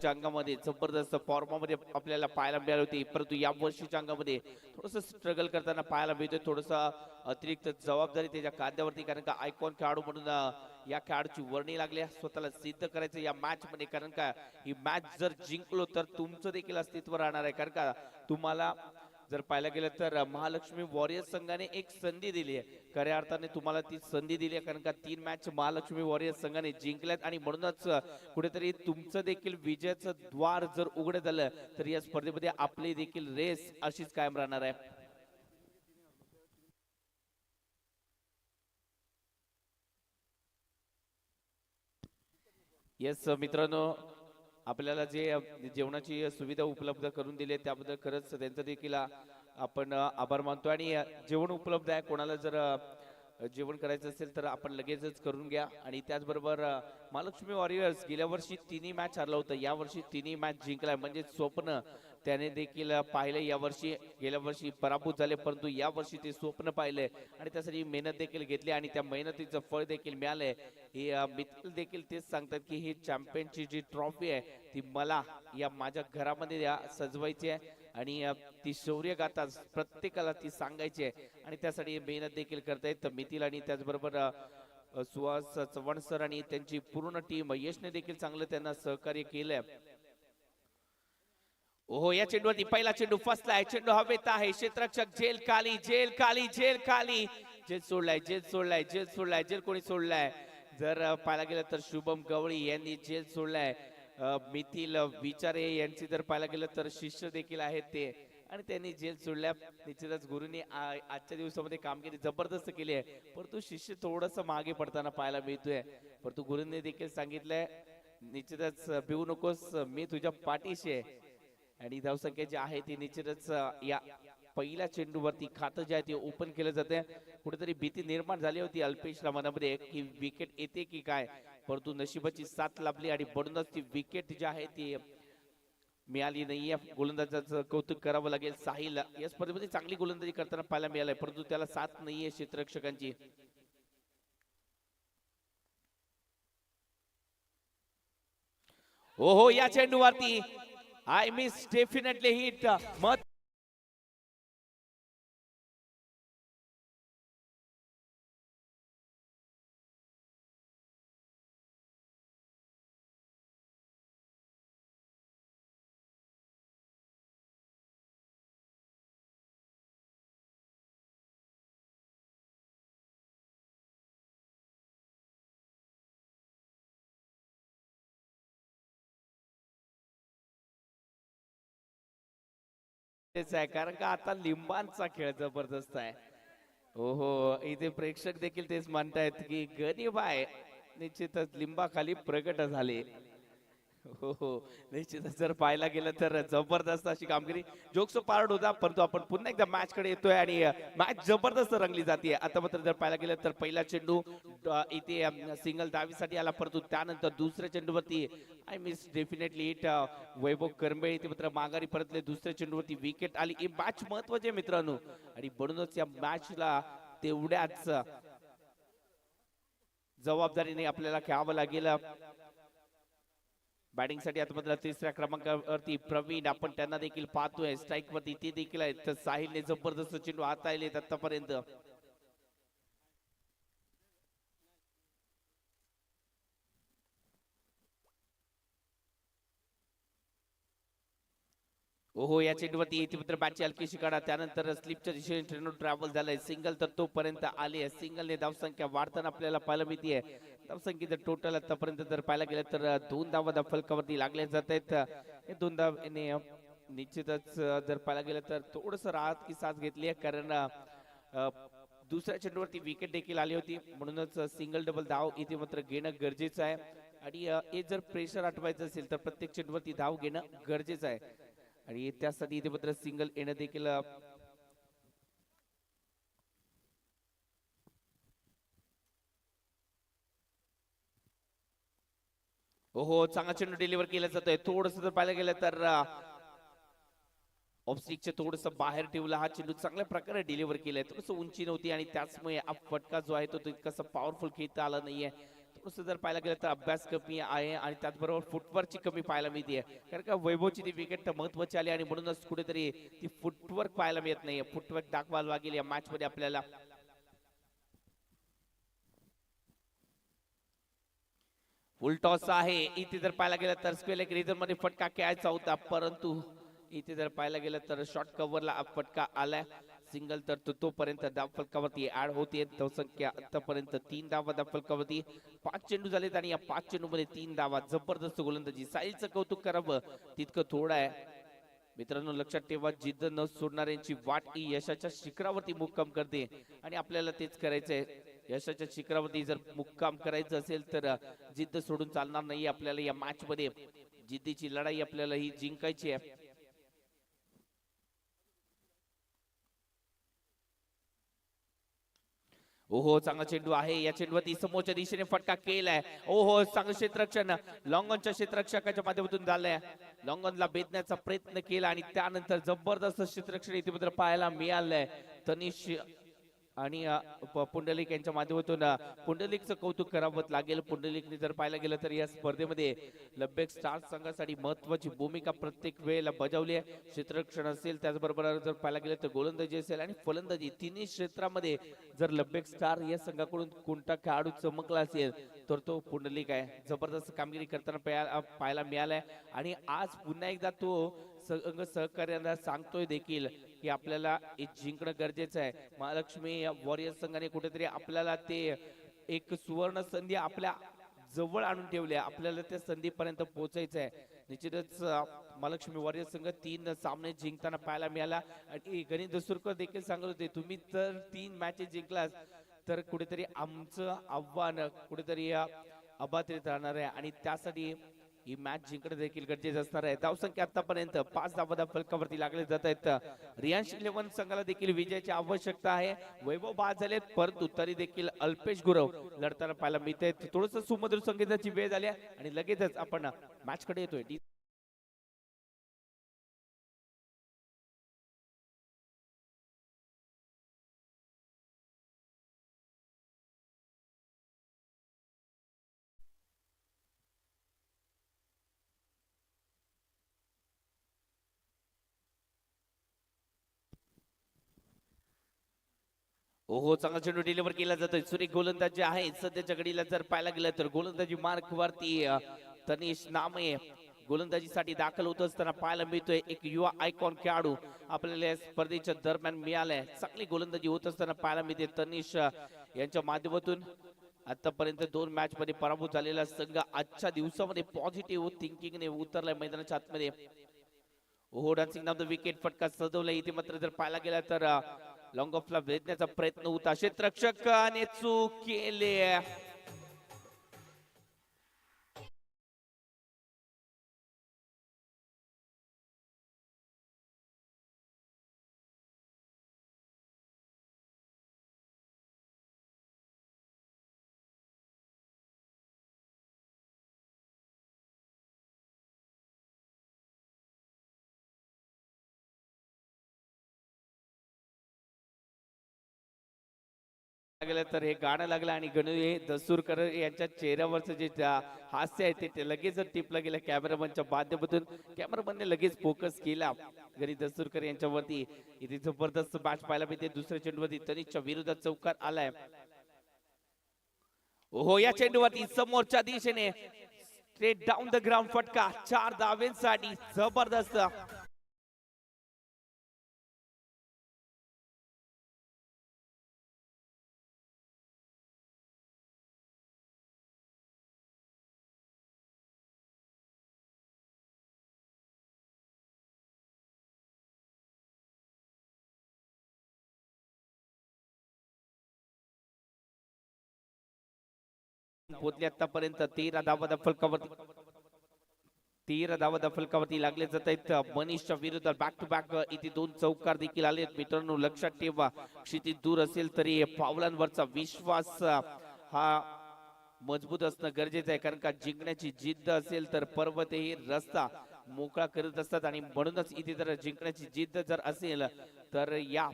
अंगामध्ये जबरदस्त फॉर्मामध्ये आपल्याला पाहायला मिळाली होती, परंतु या वर्षीच्या अंगामध्ये थोडंसं स्ट्रगल करताना पाहायला मिळतोय. थोडंसं अतिरिक्त जबाबदारी त्याच्या खांद्यावरती, कारण का आयकॉन खेळाडू म्हणून या खेळाडूची वर्णी लागली स्वतःला सिद्ध करायचं या मॅच मध्ये. कारण का ही मॅच जर जिंकलो तर तुमचं देखील अस्तित्व राहणार आहे. कारण का तुम्हाला जर पाहायला गेलं तर महालक्ष्मी वॉरियर्स संघाने एक संधी दिली आहे, खऱ्या अर्थाने तुम्हाला ती संधी दिली आहे. कारण का 3 मॅच महालक्ष्मी वॉरियर्स संघाने जिंकल्यात आणि म्हणूनच कुठेतरी तुमचं देखील विजयाचं द्वार जर उघड झालं तर या स्पर्धेमध्ये आपली देखील रेस अशीच कायम राहणार आहे. येस मित्रांनो, आपल्याला जे जेवणाची सुविधा उपलब्ध करून दिली आहे त्याबद्दल खरंच त्यांचं देखील आपण आभार मानतो. आणि जेवण उपलब्ध आहे, कोणाला जर जेवण करायचं असेल तर आपण लगेचच करून घ्या. आणि त्याचबरोबर महालक्ष्मी वॉरियर्स गेल्या वर्षी तिन्ही मॅच हरलं होतं, या वर्षी तिन्ही मॅच जिंकलाय, म्हणजे स्वप्न त्याने देखील पाहिले. या वर्षी गेल्या वर्षी पराभूत झाले, परंतु या वर्षी ते स्वप्न पाहिले आणि त्यासाठी मेहनत देखील घेतली आणि त्या मेहनतीचं फळ देखील मिळालंय. हे मित्र देखील तेच सांगतात की ही चॅम्पियनची जी ट्रॉफी आहे ती मला या माझ्या घरामध्ये सजवायची आहे आणि ती शौर्य गाथा प्रत्येकाला ती सांगायची आहे आणि त्यासाठी मेहनत देखील करतायत मिथिल आणि त्याचबरोबर सुहास चव्हाण सर आणि त्यांची पूर्ण टीम. यशने देखील चांगलं त्यांना सहकार्य केलंय. ओहो, या चेंडूवरती पहिला चेंडू फसलाय, चेंडू हवेत आहे, क्षेत्ररक्षक झेल खाली, झेल खाली, झेल खाली, झेल सोडलाय, झेल सोडलाय, झेल सोडलाय, झेल कोणी सोडलाय. जर पाहायला गेलं तर शुभम गवळी यांनी झेल सोडलाय. मिथिल विचारे यांची जर पाहायला गेलं तर शिष्य देखील आहेत ते आणि त्यांनी जेल सोडल्या. निश्चितच गुरुनी आजच्या दिवसामध्ये कामगिरी जबरदस्त केली आहे, परंतु शिष्य थोडस मागे पडताना पाहायला मिळतोय. परंतु गुरुंनी देखील सांगितलंय निश्चितच भिवू नकोस, मी तुझ्या पाठीशी आहे. आणि धावसंख्या जी आहे ती निश्चितच या पहिल्या चेंडूवरती खातं जे आहे ते ओपन केलं जाते. कुठेतरी भीती निर्माण झाली होती अल्पेशला मनामध्ये की विकेट येते की काय, परंतु नशिबाची साथ लाभली आणि म्हणूनच ती विकेट जी आहे ती मिळाली नाहीये. गोलंदाजाचं कौतुक करावं लागेल. साहिल या स्पर्धेमध्ये चांगली गोलंदाजी करताना पाहायला मिळालंय, परंतु त्याला साथ नाहीये क्षेत्ररक्षकांची. हो हो, या चेंडूवरती आय मिस डेफिनेटली हिट मत तेच आहे, कारण का आता लिंबांचा खेळ जबरदस्त आहे. हो हो, इथे प्रेक्षक देखील तेच म्हणतायत की गरीब आहे, निश्चितच लिंबाखाली प्रगट झाले. हो हो, निश्चितच जर पाहायला गेलं तर जबरदस्त अशी कामगिरी. जोक्स पार्ट होता, परंतु आपण पुन्हा एकदा मॅच कडे येतोय आणि मॅच जबरदस्त रंगली जाते. आता मात्र जर पाहायला गेलं तर पहिला चेंडू इथे सिंगल दावीसाठी आला, परंतु त्यानंतर दुसऱ्या चेंडूवरती आय मिस डेफिनेटली हिट वैभव करंबे इथे मात्र माघारी परतले. दुसऱ्या चेंडूवरती विकेट आली. ही मॅच महत्वाची आहे मित्रांनो आणि म्हणूनच या मॅचला तेवढ्याच जबाबदारीने आपल्याला खेळावं लागेल. बॅटिंग साठी आता मात्र तिसऱ्या क्रमांकावरती प्रवीण आपण त्यांना देखील पाहतोय. स्ट्राईक वरती ते देखील आहेत. तर साहिलने जबरदस्त चेंडू हाताळलेत आतापर्यंत. ओहो, या चेंडूवरती इथे मात्र बॅटची हलकीशी काढा, त्यानंतर स्लिपच्या दिशेने चेंडू ट्रॅव्हल झालाय. सिंगल तर तोपर्यंत आली आहे. सिंगलने धावसंख्या वाढताना आपल्याला पाहायला मिळते. धावसंख्येचं टोटल आतापर्यंत जर पाहायला गेलं तर 2 धावा फलकावरती लागल्या जात आहेत. हे 2 धावाने निश्चितच जर पाहायला गेलं तर थोडस राहत की साथ घेतली आहे, कारण दुसऱ्या चेंडूवरती विकेट देखील आली होती. म्हणूनच सिंगल डबल धाव इथे मात्र घेणं गरजेचं आहे. आणि हे जर प्रेशर आठवायचं असेल तर प्रत्येक चेंडूवरती धाव घेणं गरजेचं आहे आणि त्यासाठी इथे मात्र सिंगल येणं देखील हो चांगला चेंडू डिलिव्हर केला जातोय. थोडस जर पाहायला गेलं तर ऑफस्टिकचे थोडस बाहेर ठेवला. हा चेंडू चांगल्या प्रकारे डिलिव्हर केलाय. थोडस उंची नव्हती आणि त्याचमुळे फटका जो आहे तो तितकासा पॉवरफुल खेळता आला नाहीये. थोडंसं जर पाहायला गेलं तर अभ्यास कमी आहे आणि त्याचबरोबर फुटवर्कची कमी पाहायला मिळते. कारण का वैभवची ती विकेट तर महत्वाची आली आणि म्हणूनच कुठेतरी ती फुटवर्क पाहायला मिळत नाहीये. फुटवर्क दाखवायला लागेल या मॅच मध्ये आपल्याला. फुल टॉस आहे इथे जर पाहायला गेलं तर स्क्वेअर एक रिझन मध्ये फटका खेळायचा होता, परंतु इथे जर पाहायला गेलं तर शॉर्ट कव्हरला फटका आलाय. सिंगल तर तोपर्यंत धाव फलकावरती ऍड होते. धावसंख्या आतापर्यंत 3 धावा धाव फलकावरती. 5 चेंडू झालेत आणि या 5 चेंडू मध्ये 3 धावा. जबरदस्त गोलंदाजी. साहिलचं कौतुक करावं तितकं थोडं आहे. मित्रांनो लक्षात ठेवा, जिद्द न सोडणाऱ्यांची वाट ही यशाच्या शिखरावरती मुक्काम करते आणि आपल्याला तेच करायचंय. यशाच्या शिखरावरती जर मुक्काम करायचं असेल तर जिद्द सोडून चालणार नाही. आपल्याला या मॅच मध्ये जिद्दीची लढाई आपल्याला ही जिंकायची आहे. ओहो चांगला चेंडू आहे. या चेंडूवरती समोरच्या दिशेने फटका केलाय. ओहो चांगलं क्षेत्ररक्षण लॉंगॉनच्या क्षेत्ररक्षकाच्या माध्यमातून झालंय. लॉंगॉनला भेदण्याचा प्रयत्न केला आणि त्यानंतर जबरदस्त क्षेत्ररक्षण इथे पाहायला मिळालंय. तनिष आणि पुंडलिक यांच्या माध्यमातून पुंडलिकचं कौतुक करावं लागेल. पुंडलिकने जर पाहायला गेलं तर या स्पर्धेमध्ये लब्बेक स्टार संघासाठी महत्वाची भूमिका प्रत्येक वेळेला बजावली आहे. क्षेत्ररक्षण असेल त्याचबरोबर जर पाहायला गेलं तर गोलंदाजी असेल आणि फलंदाजी तिन्ही क्षेत्रामध्ये जर लब्बेक स्टार या संघाकडून कोणता खेळाडू चमकला असेल तर तो पुंडलिक आहे. जबरदस्त कामगिरी करताना पाहायला मिळालाय आणि आज पुन्हा एकदा तो सहकार्यांना सांगतोय देखील की आपल्याला जिंकणं गरजेचं आहे. महालक्ष्मी वॉरियर संघाने कुठेतरी आपल्याला ते एक सुवर्ण संधी आपल्या जवळ आणून ठेवली आहे. आपल्याला त्या संधीपर्यंत पोहोचायचं आहे. निश्चितच महालक्ष्मी वॉरियर संघ 3 सामने जिंकताना पाहायला मिळाला आणि गणेश दसुरकर देखील सांगत होते तुम्ही तर 3 मॅचेस जिंकलास तर कुठेतरी आमचं आव्हान कुठेतरी अबाधित राहणार आहे आणि त्यासाठी ही मॅच जिंकणं देखील गरजेचं असणार आहे. धावसंख्या आतापर्यंत 5 धावा फलकावरती लागले जात आहेत. रियांश 11 संघाला देखील विजयाची आवश्यकता आहे. वैभव बाद झालेत परंतु तरी देखील अल्पेश गुरव लढताना पाहायला मिळते. थोडंसं सुमधुर संगीताची वेळ झाली आणि लगेचच आपण मॅच कडे येतोय. ओहो चांगला चेंडू डिलिव्हर केला जातोय. सुरेख गोलंदाजी आहे सध्याच्या घडीला जर पाहायला गेलं तर गोलंदाजी मार्क वरती तनिष नामे गोलंदाजीसाठी दाखल होत असताना पाहायला मिळतोय. एक युवा आयकॉन खेळाडू आपल्याला या स्पर्धेच्या दरम्यान मिळालाय. चांगली गोलंदाजी होत असताना पाहायला मिळते. तनिष यांच्या माध्यमातून आतापर्यंत 2 मॅच मध्ये पराभूत झालेला संघ आजच्या दिवसामध्ये पॉझिटिव्ह थिंकिंगने उतरलाय मैदानाच्या आतमध्ये. ओहो डान्सिंग नाव द विकेट फटका सजवला. इथे मात्र जर पाहायला गेला तर लॉंग ऑफला भेदण्याचा प्रयत्न होता. क्षेत्ररक्षकाने चूक केली. गेलं तर हे गाणं लागलं आणि गणू हे दसूरकर यांच्या चेहऱ्यावरचं जे हास्य आहे ते लगेच टिपलं गेलं कॅमेरामनच्या माध्यमातून. कॅमेरामनने लगेच फोकस केला गणेश दसूरकर यांच्यावरती. इथे जबरदस्त मॅच पाहायला मिळते. दुसऱ्या चेंडूवरती तनिषच्या विरोधात चौकार आलाय. ओहो या चेंडूवरती समोरच्या दिशेने स्ट्रेट डाऊन द ग्राउंड फटका 4 धावेंसाठी. जबरदस्त पोहोचले. आतापर्यंत 13 धावा फलकावरती 13 धावा फलकावरती लागले जात आहेत. मनीषच्या विरोधात बॅक टू बॅक इथे 2 चौकार देखील आले. मित्रांनो लक्षात ठेवा, क्षितिज दूर असेल तरी पावलांवरचा विश्वास हा मजबूत असणं गरजेचं आहे. कारण का जिंकण्याची जिद्द असेल तर पर्वतही रस्ता मोकळा करत असतात आणि म्हणूनच इथे जर जिंकण्याची जिद्द जर असेल तर या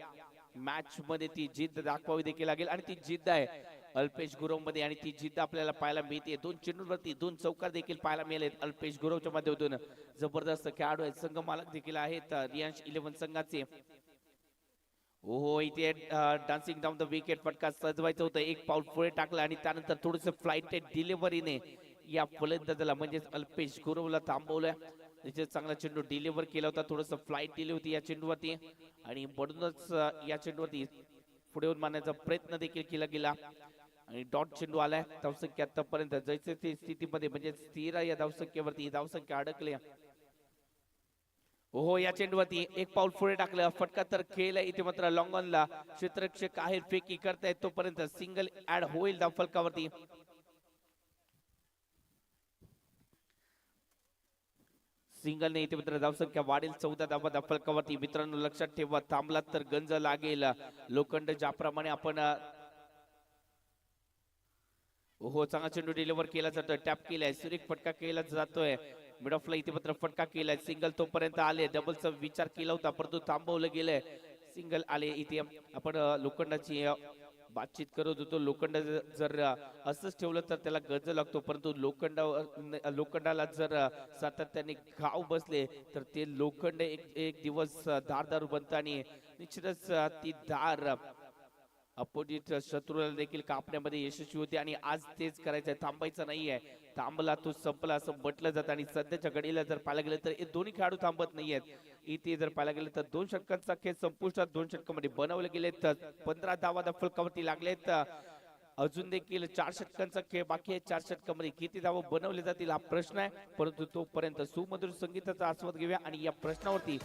मॅच मध्ये ती जिद्द दाखवावी देखील लागेल आणि ती जिद्द आहे अल्पेश गुरव मध्ये आणि ती जिद्द आपल्याला पाहायला मिळते. 2 चेंडूंवरती 2 चौकार देखील पाहायला मिळाले अल्पेश गुरवच्या माध्यमातून. जबरदस्त खेळाडू आहेत, संघ मालक देखील आहेत रियांश 11 संघाचे. ओहो इथे डान्सिंग डाऊन द विकेट फटका सजवायचं होतं, एक पाऊल पुढे टाकलं आणि त्यानंतर थोडस फ्लाइट डिलिव्हरीने या फलंदाजाला म्हणजेच अल्पेश गुरवला थांबवलं. तिथे चांगला चेंडू डिलिव्हर केला होता, थोडस फ्लाइट दिली होती या चेंडूवरती आणि म्हणूनच या चेंडूवरती पुढे येऊन मारण्याचा प्रयत्न देखील केला गेला आणि डॉट चेंडू आलाय. धावसंख्या आतापर्यंत जैसे ते स्थितीमध्ये म्हणजे स्थिर या धावसंख्येवरती धावसंख्या अडकली. ओहो या चेंडूवरती एक पाऊल पुढे टाकलं, फटका तर खेळला इथे मात्र लॉंग ऑनला. क्षेत्ररक्षक आहे फेकी करतायत तोपर्यंत सिंगल ऍड होईल धाव फलकावरती. सिंगलने इथे मित्र धावसंख्या वाढेल 14 धावा धाव फलकावरती. मित्रांनो लक्षात ठेवा, थांबलात तर गंज लागेल. लोखंड ज्याप्रमाणे आपण ओहो चांगला चेंडू डिलिव्हर केला जातोय, टॅप केलाय, सुरेख फटका केला जातोय. मिड ऑफला इथे मात्र फटका केलाय, सिंगल तोपर्यंत आले. डबलचा विचार केला होता परंतु थांबवलं गेलंय. सिंगल आले इथे आपण लोखंडाची बातचीत करत होतो. लोखंड जर असंच ठेवलं तर त्याला गज लागतो, परंतु लोखंडाला जर सातत्याने घाव बसले तर ते लोखंड एक दिवस धारदार बनतं आणि निश्चितच ती धार अपोजिट शत्रूला देखील कापण्यामध्ये यशस्वी होते. आणि आज तेच करायचंय, थांबायचं नाहीये. थांबला तो संपला असं म्हटलं जातं आणि सध्याच्या घडीला जर पाहायला गेलं तर हे दोन्ही खेळाडू थांबत नाहीयेत. इथे जर पाहायला गेलं तर 2 षटकांचा खेळ संपुष्टात 2 षटकांमध्ये बनवले गेले तर 15 धावा फलकावरती लागलेत. अजून देखील 4 षटकांचा खेळ बाकी आहे. 4 षटकांमध्ये किती धावा बनवले जातील हा प्रश्न आहे, परंतु तोपर्यंत सुमधुर संगीताचा आस्वाद घेऊया आणि या प्रश्नावरती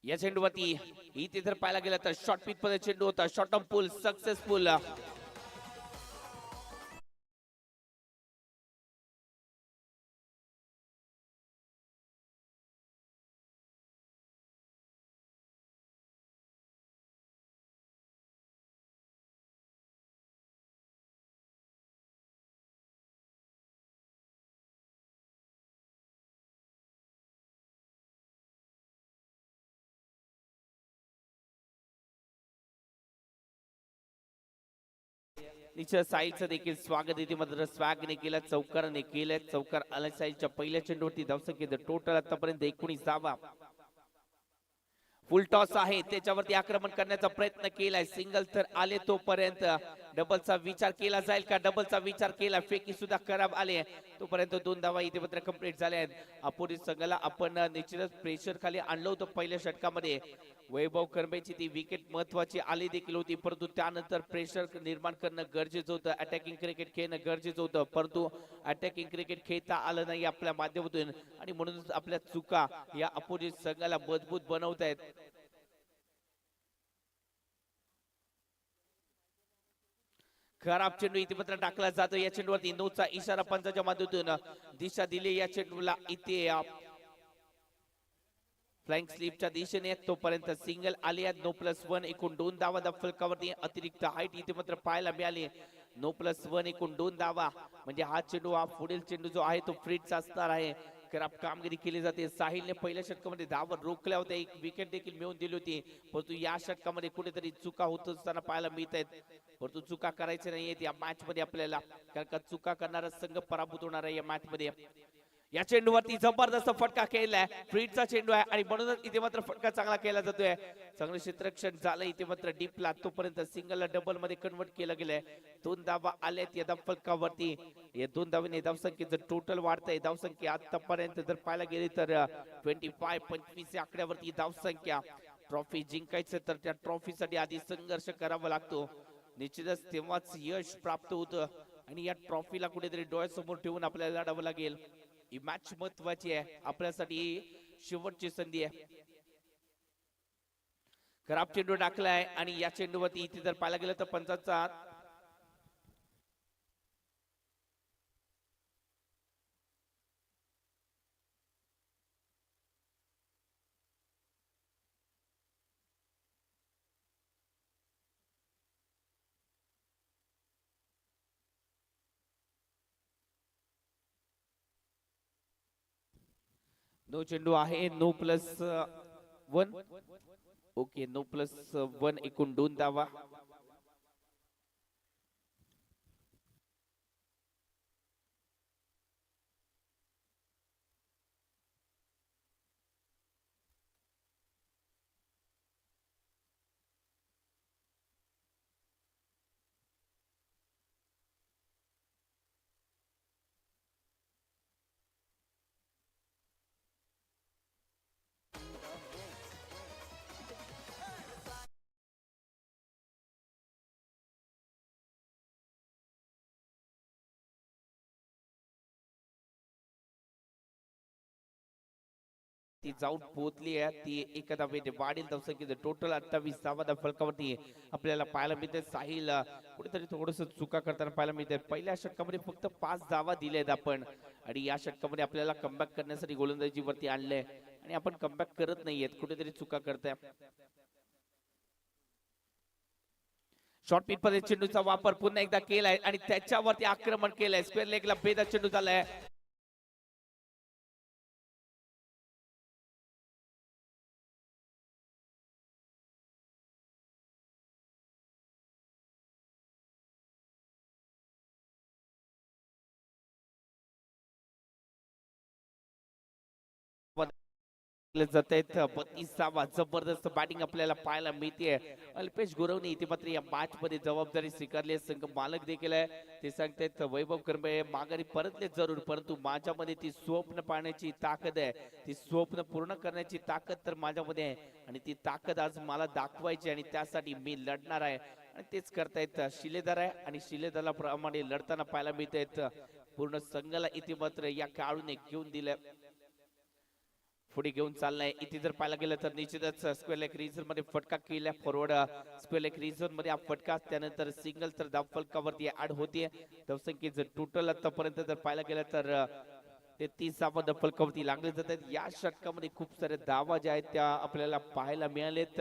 या चेंडूवरती इथे जर पाहायला गेलं तर शॉर्ट पिच मध्ये चेंडू होता, शॉर्ट ऑन पूल सक्सेसफुल. तिच्या साईडचं देखील स्वागत इथे मात्र स्वॅगने केलं, चौकाराने केलं. चौकार आला साईडच्या पहिल्या चेंडूवरती. धावसंख्येत टोटल आतापर्यंत 19 धावा. फुल टॉस आहे, त्याच्यावरती आक्रमण करण्याचा प्रयत्न केलाय. सिंगल तर आले तोपर्यंत डबलचा विचार केला जाईल का? डबलचा विचार केला, फेकी सुद्धा खराब आले. तोपर्यंत 2 धावा इथे मात्र कंप्लीट झाल्या आहेत. अपोजिट संघाला आपण निश्चितच प्रेशर खाली आणलं होतं पहिल्या षटकामध्ये. वैभव कर्मेची ती विकेट महत्वाची आली देखील होती, परंतु त्यानंतर प्रेशर निर्माण करणं गरजेचं होतं. अटॅकिंग क्रिकेट खेळणं गरजेचं होतं, परंतु अटॅकिंग क्रिकेट खेळता आलं नाही आपल्या माध्यमातून आणि म्हणूनच आपल्या चुका या अपोजिट संघाला मजबूत बनवत आहेत. खराब चेंडू इथे मात्र टाकला जातो. या चेंडूवरती नोचा इशारा पंचाच्या माध्यमातून दिशा दिली या चेंडूला. इथे फ्लाइंग स्लीपच्या दिशेने तोपर्यंत सिंगल आली आहे. 9+1 एकूण 2 धावा धाव फलकावरती. अतिरिक्त हाईट इथे मात्र पाहायला मिळाली. 9+1 एकूण 2 धावा म्हणजे हा चेंडू, हा पुढील चेंडू जो आहे तो फ्रीटचा असणार आहे. खराब कामगिरी केली जाते. साहिलने पहिल्या षटकामध्ये धावा रोखल्या होत्या, एक विकेट देखील मिळवून दिली होती, परंतु या षटकामध्ये कुठेतरी चुका होत असताना पाहायला मिळत आहेत. परंतु चुका करायच्या नाहीयेत या मॅच मध्ये आपल्याला, कारण का चुका करणारा संघ पराभूत होणार आहे या मॅच मध्ये. या चेंडूवरती जबरदस्त फटका केलाय, फ्रीटचा चेंडू आहे आणि म्हणूनच इथे मात्र फटका चांगला केला जातोय. चांगलं क्षेत्ररक्षण झालं इथे मात्र डीपला. तोपर्यंत सिंगलला डबल मध्ये कन्वर्ट केलं गेलंय. 2 धावा आल्यात या धाव फलकावरती. या 2 धावांनी धावसंख्येचं टोटल वाढतंय. धावसंख्या आतापर्यंत जर पाहायला गेली तर 25 या आकड्यावरती धावसंख्या. ट्रॉफी जिंकायचं तर त्या ट्रॉफीसाठी आधी संघर्ष करावा लागतो, निश्चितच तेव्हाच यश प्राप्त होतं आणि या ट्रॉफीला कुठेतरी डोळ्यासमोर ठेवून आपल्याला लढावं लागेल. ही मॅच महत्वाची आहे आपल्यासाठी. शेवटची संधी आहे. खराब चेंडू टाकलाय आणि या चेंडूवरती इथे जर पाहायला गेलं तर पंचाचा नो चेंडू आहे. 9+1. ओके, 9+1 एकूण 2 धावा. ती जाऊन पोहोचली आहे. ती एका धावेने वाढील धावसंख्येचं टोटल 28 धावा फलकावरती आपल्याला पाहायला मिळते. साहिल कुठेतरी थोडस चुका करताना पाहायला मिळते. पहिल्या षटकामध्ये फक्त 5 धावा दिल्यात आपण आणि या षटकामध्ये आपल्याला कमबॅक करण्यासाठी गोलंदाजीवरती आणलंय आणि आपण कमबॅक करत नाहीयेत, कुठेतरी चुका करताय. शॉर्ट पिच मध्ये चेंडूचा वापर पुन्हा एकदा केलाय आणि त्याच्यावरती आक्रमण केलंय. स्क्वेअर लेगला बेदा चेंडू झालाय. जात 32वा जबरदस्त बॅटिंग आपल्याला पाहायला मिळते. अल्पेश गुरवणे इथे मात्र या मॅच मध्ये जबाबदारी स्वीकारली आहे. संघ मालक देखील आहे. ते सांगतायत वैभव कर्मे माघारी परतले जरूर, परंतु माझ्यामध्ये ती स्वप्न पाहण्याची ताकद आहे, ती स्वप्न पूर्ण करण्याची ताकद तर माझ्यामध्ये आहे आणि ती ताकद आज मला दाखवायची आणि त्यासाठी मी लढणार आहे आणि तेच करतायत शिलेदार आहे आणि शिलेदारा प्रमाणे लढताना पाहायला मिळत आहेत. पूर्ण संघाला इथे मात्र या खेळाडूने घेऊन दिलं, पुढे घेऊन चाललाय. इथे जर पाहायला गेलं तर निश्चितच स्क्वेअर लेग रिझन मध्ये फटका केला. फॉरवर्ड स्क्वेअर लेग रिझन मध्ये हा फटका, त्यानंतर सिंगल तर धाव फलकावरती ऍड होते. धावसंख्येचं टोटल आतापर्यंत जर पाहायला गेलं तर 33 धाव फलकावरती लागले जातात. या षटकामध्ये खूप साऱ्या धावा ज्या आहेत त्या आपल्याला पाहायला मिळालेत.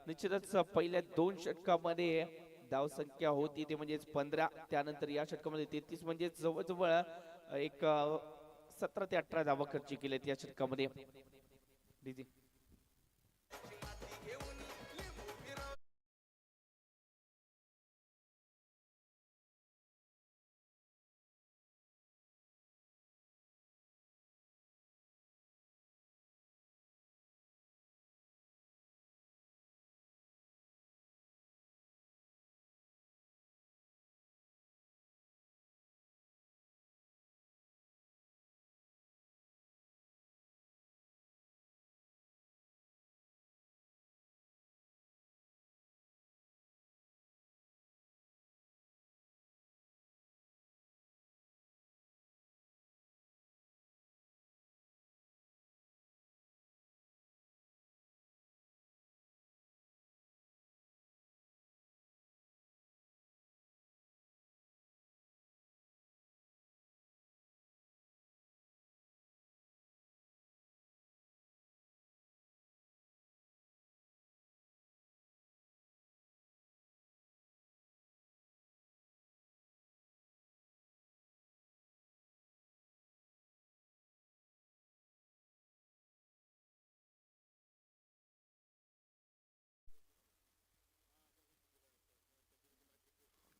निश्चितच पहिल्या 2 षटकामध्ये धावसंख्या होती ते म्हणजे 15, त्यानंतर या षटकामध्ये 33 म्हणजे जवळजवळ एक 17 ते 18 धावा खर्च केलेत या षटकामध्ये.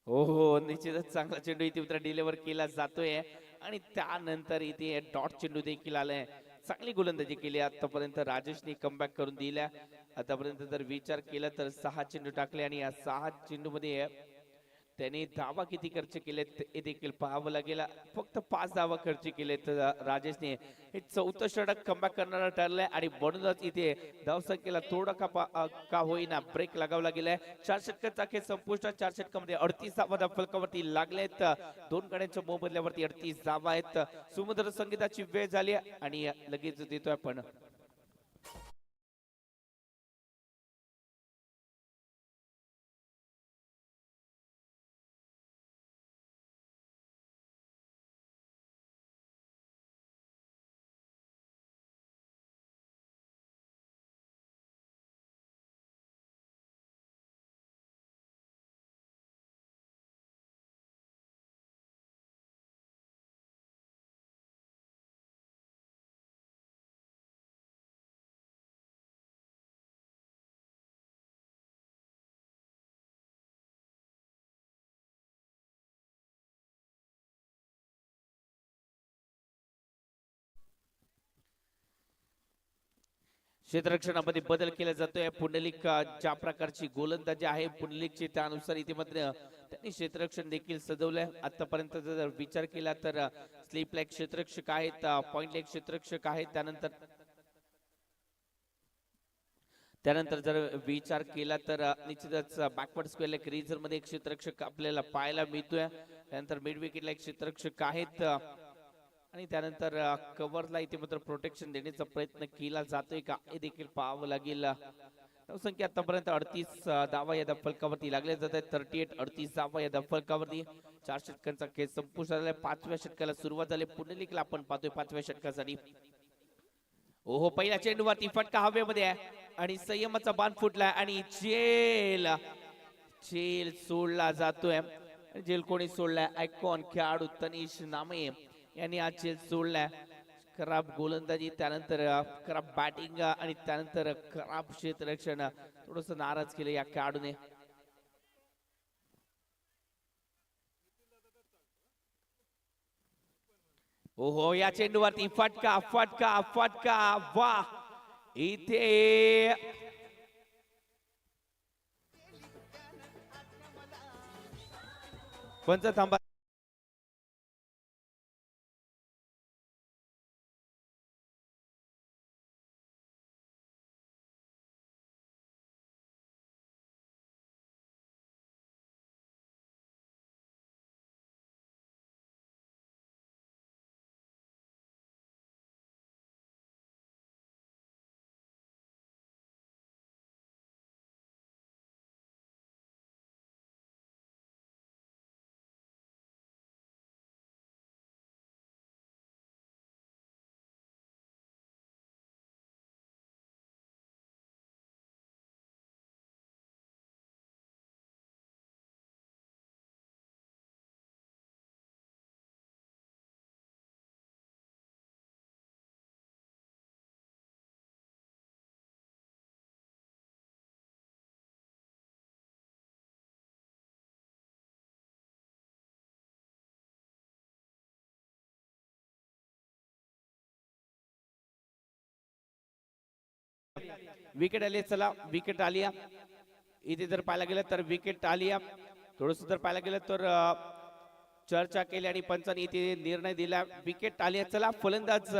हो हो, निश्चितच चांगला चेंडू इथे मित्र डिलिव्हर केला जातोय आणि त्यानंतर इथे डॉट चेंडू देखील आलाय. चांगली गोलंदाजी केली आतापर्यंत राजेशने कमबॅक करून दिल्या. आतापर्यंत जर विचार केला तर 6 चेंडू टाकले आणि या 6 चेंडू मध्ये त्याने धावा किती खर्च केलेत हे देखील पाहावं लागेल. फक्त 5 धावा खर्च केलेत राजेशने. हे 4थं षटक कमबॅक करणारा ठरलंय आणि म्हणूनच इथे धावसंख्येला थोडा का होईना ब्रेक लगावला गेलाय. 4 षटकाचा खेळ संपुष्टात. 4 षटकामध्ये 38 धावा फलकावरती लागलेत. 2 गड्यांच्या मोबदल्यावरती 38 धावा आहेत. सुमधुर संगीताची वेळ झाली आणि लगेच देतोय आपण क्षेत्ररक्षणामध्ये बदल केला जातोय. पुंडलिक ज्या प्रकारची गोलंदाजी आहे पुंडलिकची त्यानुसार इथे मात्र त्यांनी क्षेत्ररक्षण देखील सजवलंय. आतापर्यंत जर विचार केला तर स्लीप लेग क्षेत्ररक्षक आहेत, पॉइंट लेग क्षेत्ररक्षक आहेत, त्यानंतर जर विचार केला तर निश्चितच बॅकवर्ड स्क्वेअर लेग रिझर्व मध्ये एक क्षेत्ररक्षक आपल्याला पाहायला मिळतोय. त्यानंतर मिड विकेटला एक क्षेत्ररक्षक आहेत आणि त्यानंतर कव्हरला इथे मात्र प्रोटेक्शन देण्याचा प्रयत्न केला जातोय का हे देखील पाहावं लागेल. संख्या आतापर्यंत 38 धावा या फलकावरती लागल्या जात आहेत. 38 धावा या फलकावरती 4 षटकांचा खेळ संपुष्टात आलाय. 5व्या षटकाला सुरुवात झाली. पुंडलिकला आपण पाहतोय 5व्या षटकासाठी. ओहो, पहिल्या चेंडूवरती फटका हवेमध्ये आहे आणि संयमाचा बाण फुटलाय आणि जेल जेल सोडला जातोय. जेल कोणी सोडलाय? आयकॉन खेळाडू तनिष नामे यांनी आज जेल सोडलाय. खराब गोलंदाजी, त्यानंतर खराब बॅटिंग आणि त्यानंतर खराब क्षेत्ररक्षण, थोडस नाराज केलं या खेळाडूने. ओहो, या चेंडूवरती फटका फटका फटका, वा इथे पंच थांबा. विकेट आली, चला विकेट आली. इथे जर पाहायला गेलं तर विकेट आली. थोडस जर पाहायला गेलं तर चर्चा केली आणि पंचांनी इथे निर्णय दिला. विकेट आली. चला फलंदाज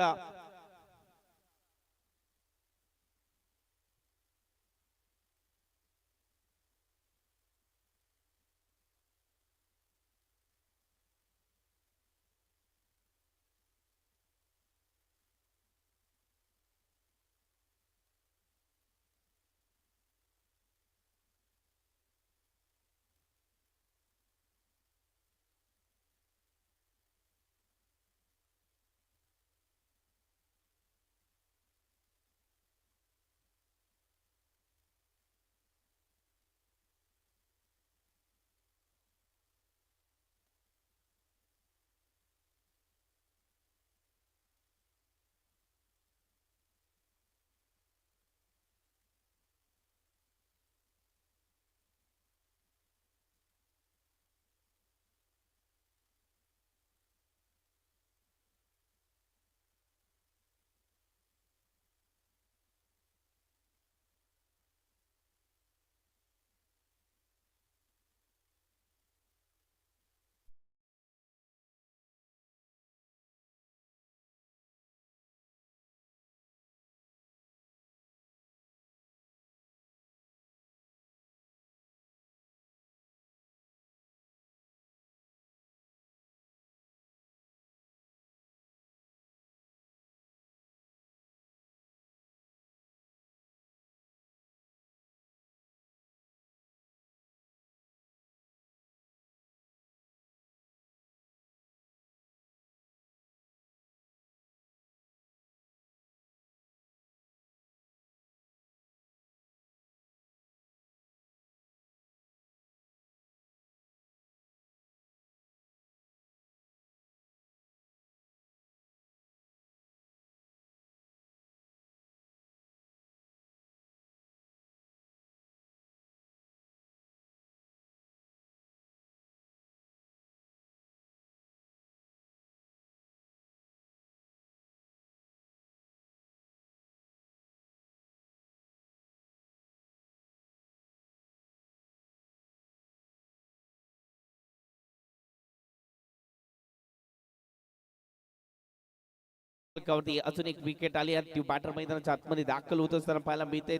धावसंख्यावरती अजून एक विकेट आली आणि बॅटर मैदानाच्या आतमध्ये दाखल होत असताना पाहायला मिळते.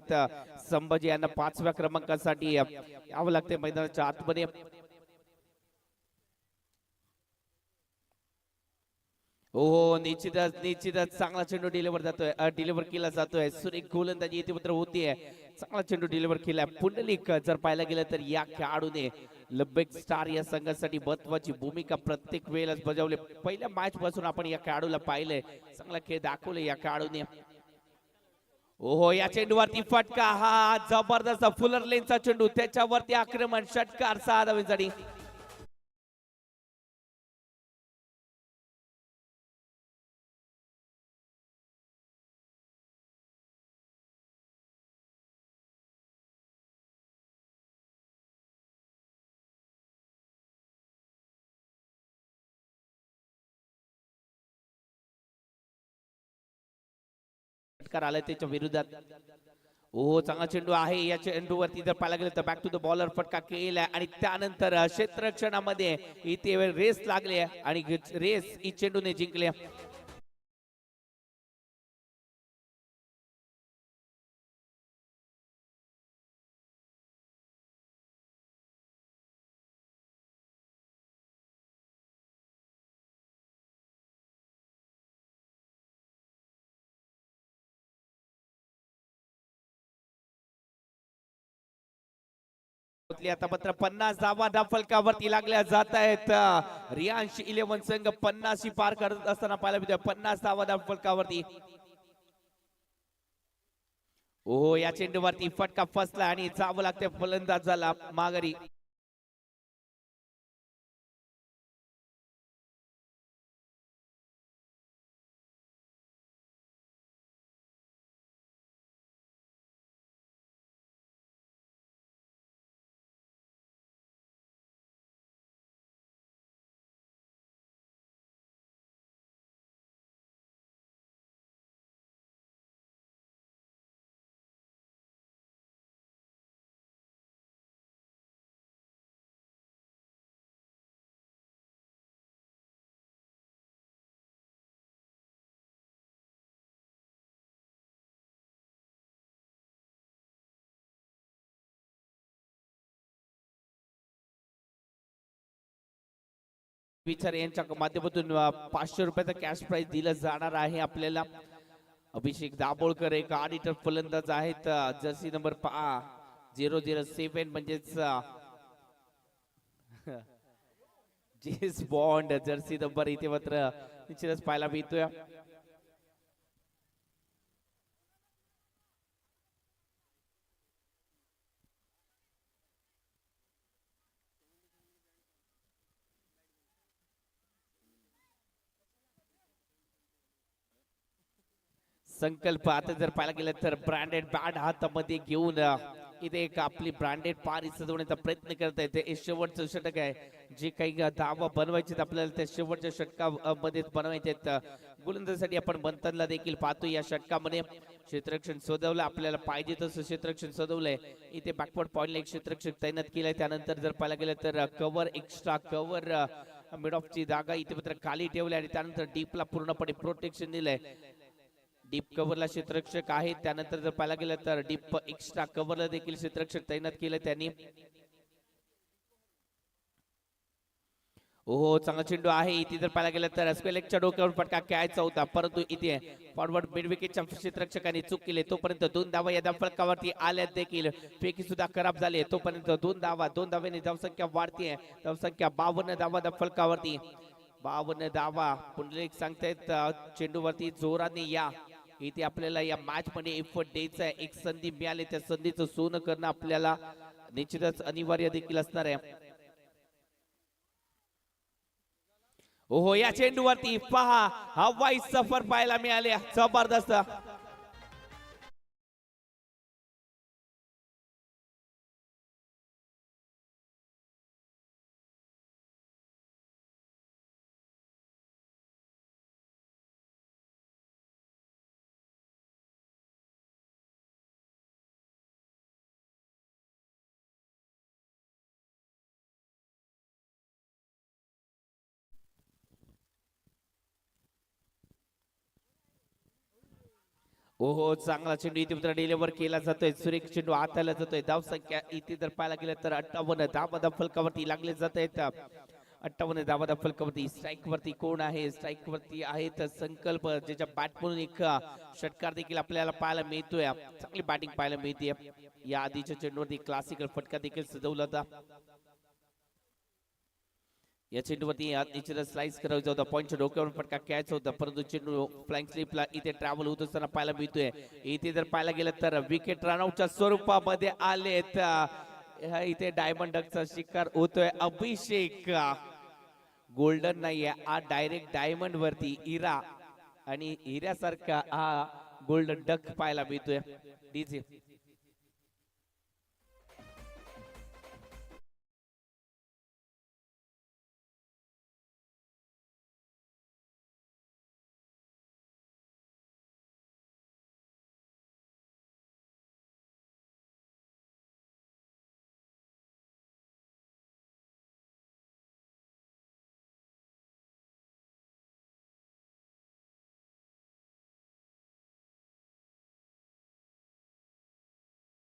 संभाजी यांना 5व्या क्रमांकासाठी यावं लागते मैदानाच्या आतमध्ये. हो निश्चितच निश्चितच चांगला चेंडू डिलिव्हर केला जातोय. सुरेख गोलंदाजी इथे मात्र होतीये. चांगला चेंडू डिलिव्हर केलाय पुंडलिक. जर पाहायला गेलं तर या खेळाडूने लबेक स्टार या संघासाठी महत्वाची भूमिका प्रत्येक वेळेस बजावली. पहिल्या मॅच पासून आपण या खेळाडूला पाहिलंय, चांगला खेळ दाखवले या खेळाडूने. ओहो या चेंडूवरती फटका, हा जबरदस्त फुलर लेनचा चेंडू, त्याच्यावरती आक्रमण, षटकार 6 धावांसाठी. षटकार आलाय त्याच्या विरोधात. ओ चांगला चेंडू आहे. या चेंडूवरती जर पाहायला गेलं तर बॅक टू द बॉलर फटका केलाय आणि त्यानंतर क्षेत्ररक्षणामध्ये इथे रेस लागली आणि रेस ही चेंडूने जिंकले. आता मात्र 50 धावा फलकावरती लागल्या जात आहेत. रियांश 11 संघ 50 पार करत असताना पाहायला मिळते. 50 धावा फलकावरती. ओ या चेंडूवरती फटका फसला आणि जावं लागते फलंदाजाला माघारी. विचार यांच्या माध्यमातून 500 रुपयाचा कॅश प्राइज दिलं जाणार आहे आपल्याला. अभिषेक दाभोळकर एक ऑडिटर फलंदाज आहेत. जर्सी नंबर 007 म्हणजेच जेस बॉन्ड जर्सी नंबर इथे मात्र निश्चितच पाहायला मिळतोय. संकल्प आता जर पाहायला गेलं तर ब्रँडेड बॅट हातामध्ये घेऊन इथे एक आपली ब्रँडेड पारी सजवण्याचा प्रयत्न करत आहे. ते शेवटचं षटक आहे. जे काही धावा बनवायचे आपल्याला त्या शेवटच्या षटकामध्ये बनवायचे आहेत. गोलंदाजीसाठी आपण बंतनला देखील पाहतो. या षटकामध्ये क्षेत्ररक्षण शोधवलं, आपल्याला पाहिजे तसं क्षेत्ररक्षण शोधवलंय. इथे बॅकवर्ड पॉइंटला एक क्षेत्ररक्षक तैनात केलाय. त्यानंतर जर पाहायला गेलं तर कव्हर एक्स्ट्रा कव्हर मिड ऑफची जागा इथे मात्र खाली ठेवली आणि त्यानंतर डीपला पूर्णपणे प्रोटेक्शन दिलंय. डीप कव्हरला क्षेत्ररक्षक आहे. त्यानंतर जर पाहायला गेलं तर डीप एक्स्ट्रा कव्हरला देखील क्षेत्ररक्षक तैनात केलं त्यांनी. ओहो चांगला चेंडू आहे. इथे जर पाहायला गेलं तर स्क्वेलेकच्या डोक्यावर फटका खेळायचा होता, परंतु इथे फॉरवर्ड मिड विकेटच्या क्षेत्ररक्षकांनी चूक केली. तोपर्यंत 2 धावा या फलकावरती आल्यात देखील. फेकी सुद्धा खराब झाली. तोपर्यंत 2 धाव्याने धावसंख्या वाढतीये. धावसंख्या 52 धावा फलकावरती. 52 धावा. पुंडलिक सांगतायत चेंडूवरती जोराने या. इथे आपल्याला या मॅच मध्ये एफर्ट द्यायचा आहे. एक संधी मिळाली, त्या संधीचं सोनं करणं आपल्याला निश्चितच अनिवार्य देखील असणार आहे. ओहो या चेंडूवरती पहा हवाई सफर पाहायला मिळाले. जबरदस्त. हो चांगला चेंडू इथे मित्र डिलिव्हर केला जातोय. सुरेख चेंडू हाताला जातोय. धाव संख्या इथे जर पाहायला गेलं तर 58 धावा फलकावरती लागले जात आहेत. 58 धावा फलकावरती. स्ट्राईक वरती कोण आहे? स्ट्राईक वरती आहेत संकल्प, ज्याच्या बॅट म्हणून एक षटकार देखील आपल्याला पाहायला मिळतोय. चांगली बॅटिंग पाहायला मिळते. या आधीच्या चेंडूवरती क्लासिकल फटका देखील सजवला होता. या चेंडूवरती निश्चितच स्लाइस करायचा होता. पॉईंटच्या डोक्यावर फटका कॅच होता, परंतु चेंडू फ्लाइंग स्लिपला इथे ट्रॅव्हल होत असताना पाहायला मिळतोय. इथे जर पाहायला गेलं तर विकेट रनआउटच्या स्वरूपामध्ये आलेत. इथे डायमंड डकचा शिकार होतोय अभिषेक. गोल्डन नाहीये हा, डायरेक्ट डायमंड वरती हिरा, आणि हिऱ्यासारखा हा गोल्डन डक पाहायला मिळतोय. डीजे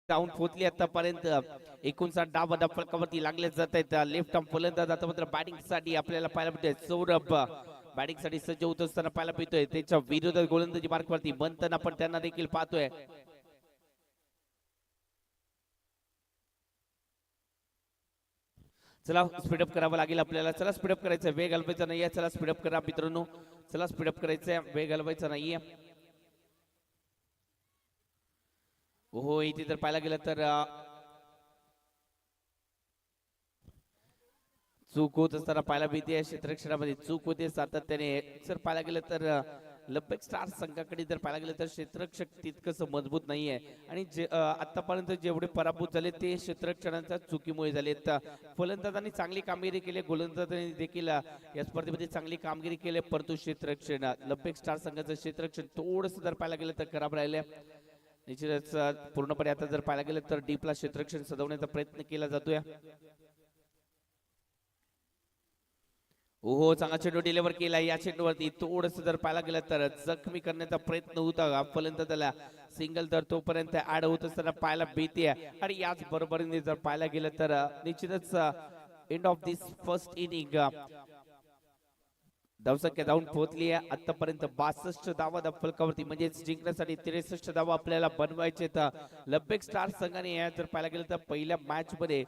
जाऊन पोहोचली आतापर्यंत. 59 डाव फलकावरती लागले जात आहेत. लेफ्ट आर्म फलंदाज आता मात्र बॅटिंग साठी आपल्याला पाहायला मिळतोय. सौरभ बॅटिंग साठी सज्ज होत असताना पाहायला मिळतोय. त्याच्या विरोधात गोलंदाजी मार्क वरती बनताना पण त्यांना देखील पाहतोय. चला स्पीडअप करावं लागेल आपल्याला. चला स्पीडअप करायचं, वेग हलवायचा नाहीये. चला स्पीडअप करा मित्रांनो. चला स्पीडअप करायचंय, वेग हलवायचा नाहीये. हो इथे जर पाहायला गेलं तर चूक होत असताना पाहायला मिळते. क्षेत्ररक्षणामध्ये चूक होते सातत्याने. जर पाहायला गेलं तर लपेक स्टार संघाकडे जर पाहायला गेलं तर क्षेत्ररक्षक तितकंच मजबूत नाहीये, आणि आतापर्यंत जेवढे पराभूत झाले ते क्षेत्ररक्षणाच्या चुकीमुळे झालेत. फलंदाजांनी चांगली कामगिरी केली, गोलंदाजांनी देखील या स्पर्धेमध्ये चांगली कामगिरी केली, परंतु क्षेत्ररक्षण लपेक स्टार संघाचं क्षेत्ररक्षण थोडंसं जर पाहायला गेलं तर खराब राहिले. निश्चितच पूर्णपणे आता जर पाहायला गेलं तर डीपला क्षेत्ररक्षण सजवण्याचा प्रयत्न केला जातोय. हो चांगला चेंडू डिलिव्हर केला. या चेंडूवरती थोडस जर पाहायला गेलं तर जखमी करण्याचा प्रयत्न होता फलंदाजाला. सिंगल तर तोपर्यंत ऍड होत असताना पाहायला भीती आहे. आणि याच बरोबरीने जर पाहायला गेलं तर निश्चितच end of this first inning धावसंख्या जाऊन पोहोचली आहे आतापर्यंत 62 धावा फलकावरती, म्हणजे जिंकण्यासाठी 63 धावा आपल्याला बनवायचे. लपेक स्टार संघाने या जर पाहायला गेलं तर पहिल्या मॅच मध्ये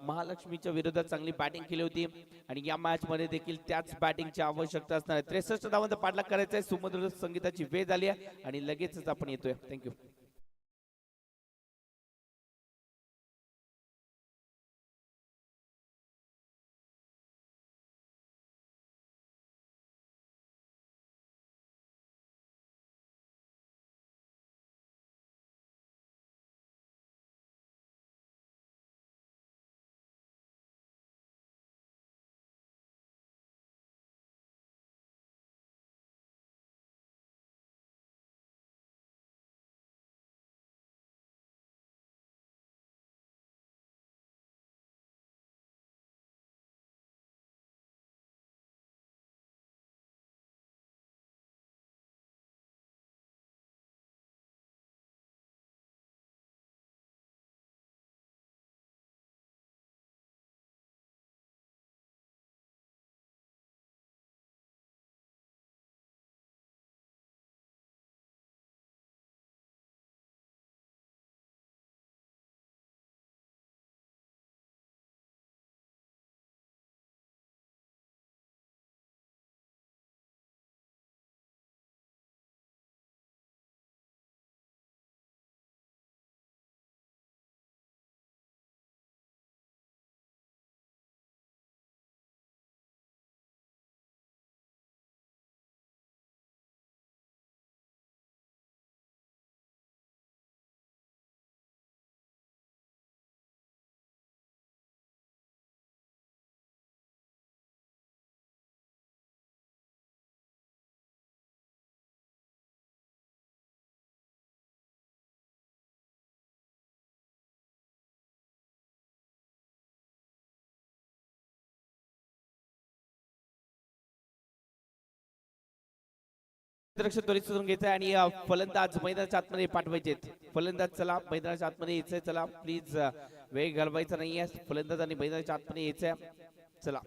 महालक्ष्मीच्या विरोधात चांगली बॅटिंग केली होती, आणि या मॅच मध्ये देखील त्याच बॅटिंगची आवश्यकता असणार आहे. 63 धावांचा पाठलाग करायचा आहे. सुमधुर संगीताची वेळ झाली आहे आणि लगेचच आपण येतोय. थँक्यू. क्षेत्ररक्षक त्वरित सुधारून घ्यायचं आणि फलंदाज मैदानाच्या आतमध्ये पाठवायचे. फलंदाज चला मैदानाच्या आतमध्ये यायचंय. चला प्लीज वेग घालवायचा नाहीये. फलंदाजांनी मैदानाच्या आतमध्ये यायचंय. चला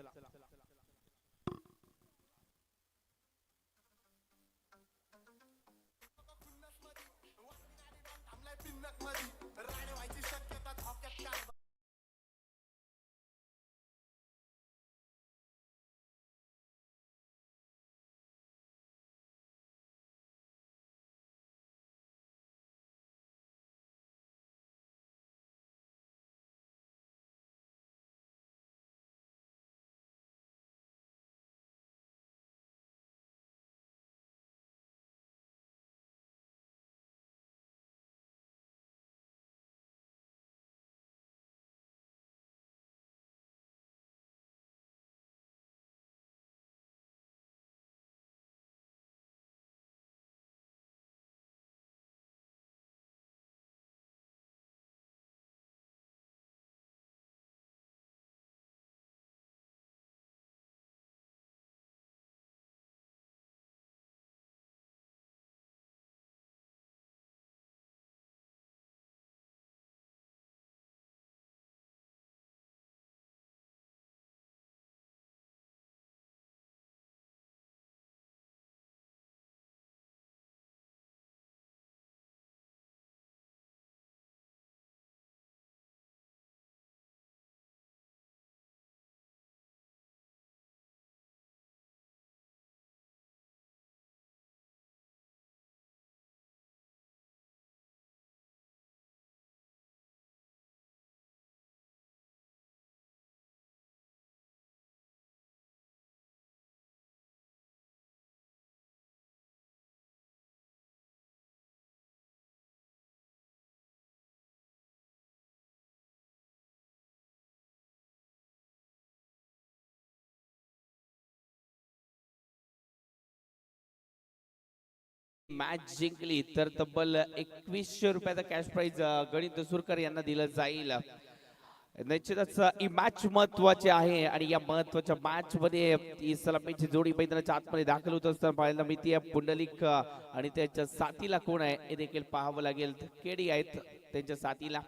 मॅच जिंकली तर तब्बल 2100 रुपयाचा कॅश प्राइज गणित सुरकर यांना दिलं जाईल. निश्चितच ही मॅच महत्वाची आहे आणि या महत्वाच्या मॅच मध्ये ही सलामीची जोडी मैदानाच्या आतमध्ये दाखल होत असताना पाहायला मिळते. पुंडलिक आणि त्याच्या साथीला कोण आहे हे देखील पाहावं लागेल. केडी आहेत त्यांच्या साथीला.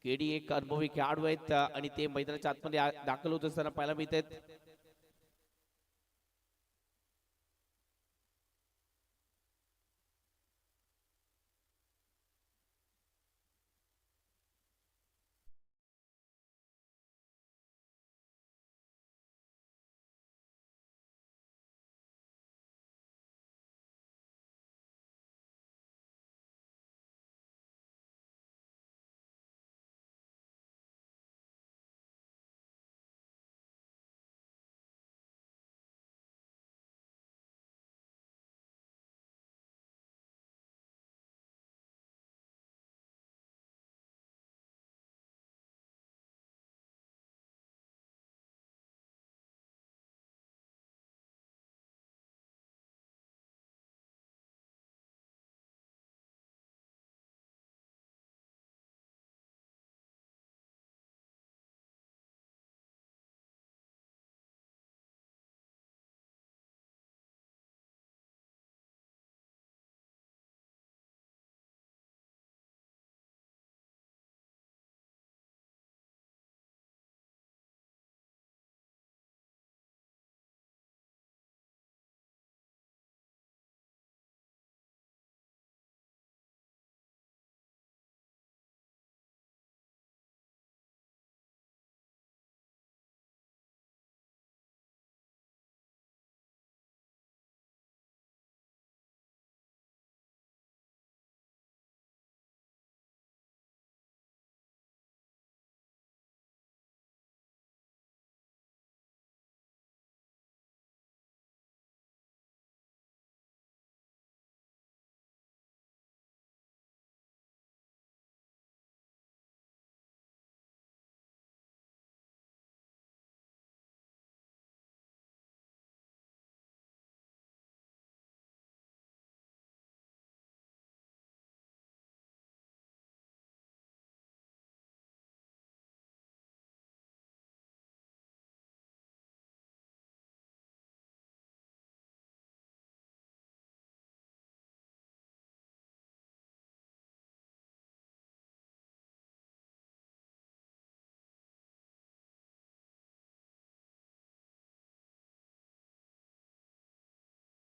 केडी एक अनुभवी खेळाडू आहेत आणि ते मैदानाच्या आतमध्ये दाखल होत असताना पाहायला मिळतात.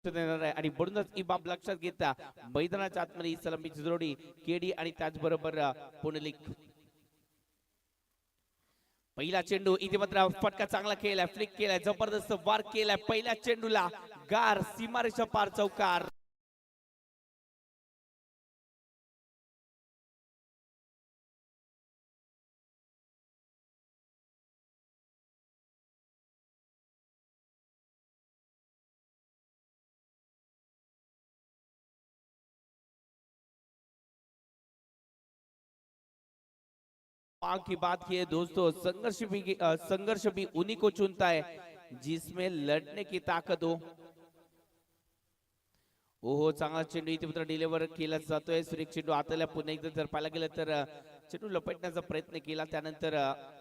संपुष्ट देणार आहे आणि म्हणूनच ही बाब लक्षात घेता मैदानाच्या आतमध्ये ही सलामीची जोडी केडी आणि त्याचबरोबर पुंडलिक. पहिला चेंडू इथे मात्र फटका चांगला केलाय, फ्लिक केलाय, जबरदस्त वार केलाय पहिल्या चेंडूला, गार सीमारेषा पार चौकार. की बात की है दोस्तों, संघर्ष भी उन्हीं को चुनता है जिसमें लड़ने की ताकत हो. ओहो, चांगला चेंडू इथे मात्र डिलिव्हर केला जातोय. सुरेख चेंडू आतल्या पुन्हा एकदा जर पाहायला गेलं तर चेंडू लपटण्याचा प्रयत्न केला, त्यानंतर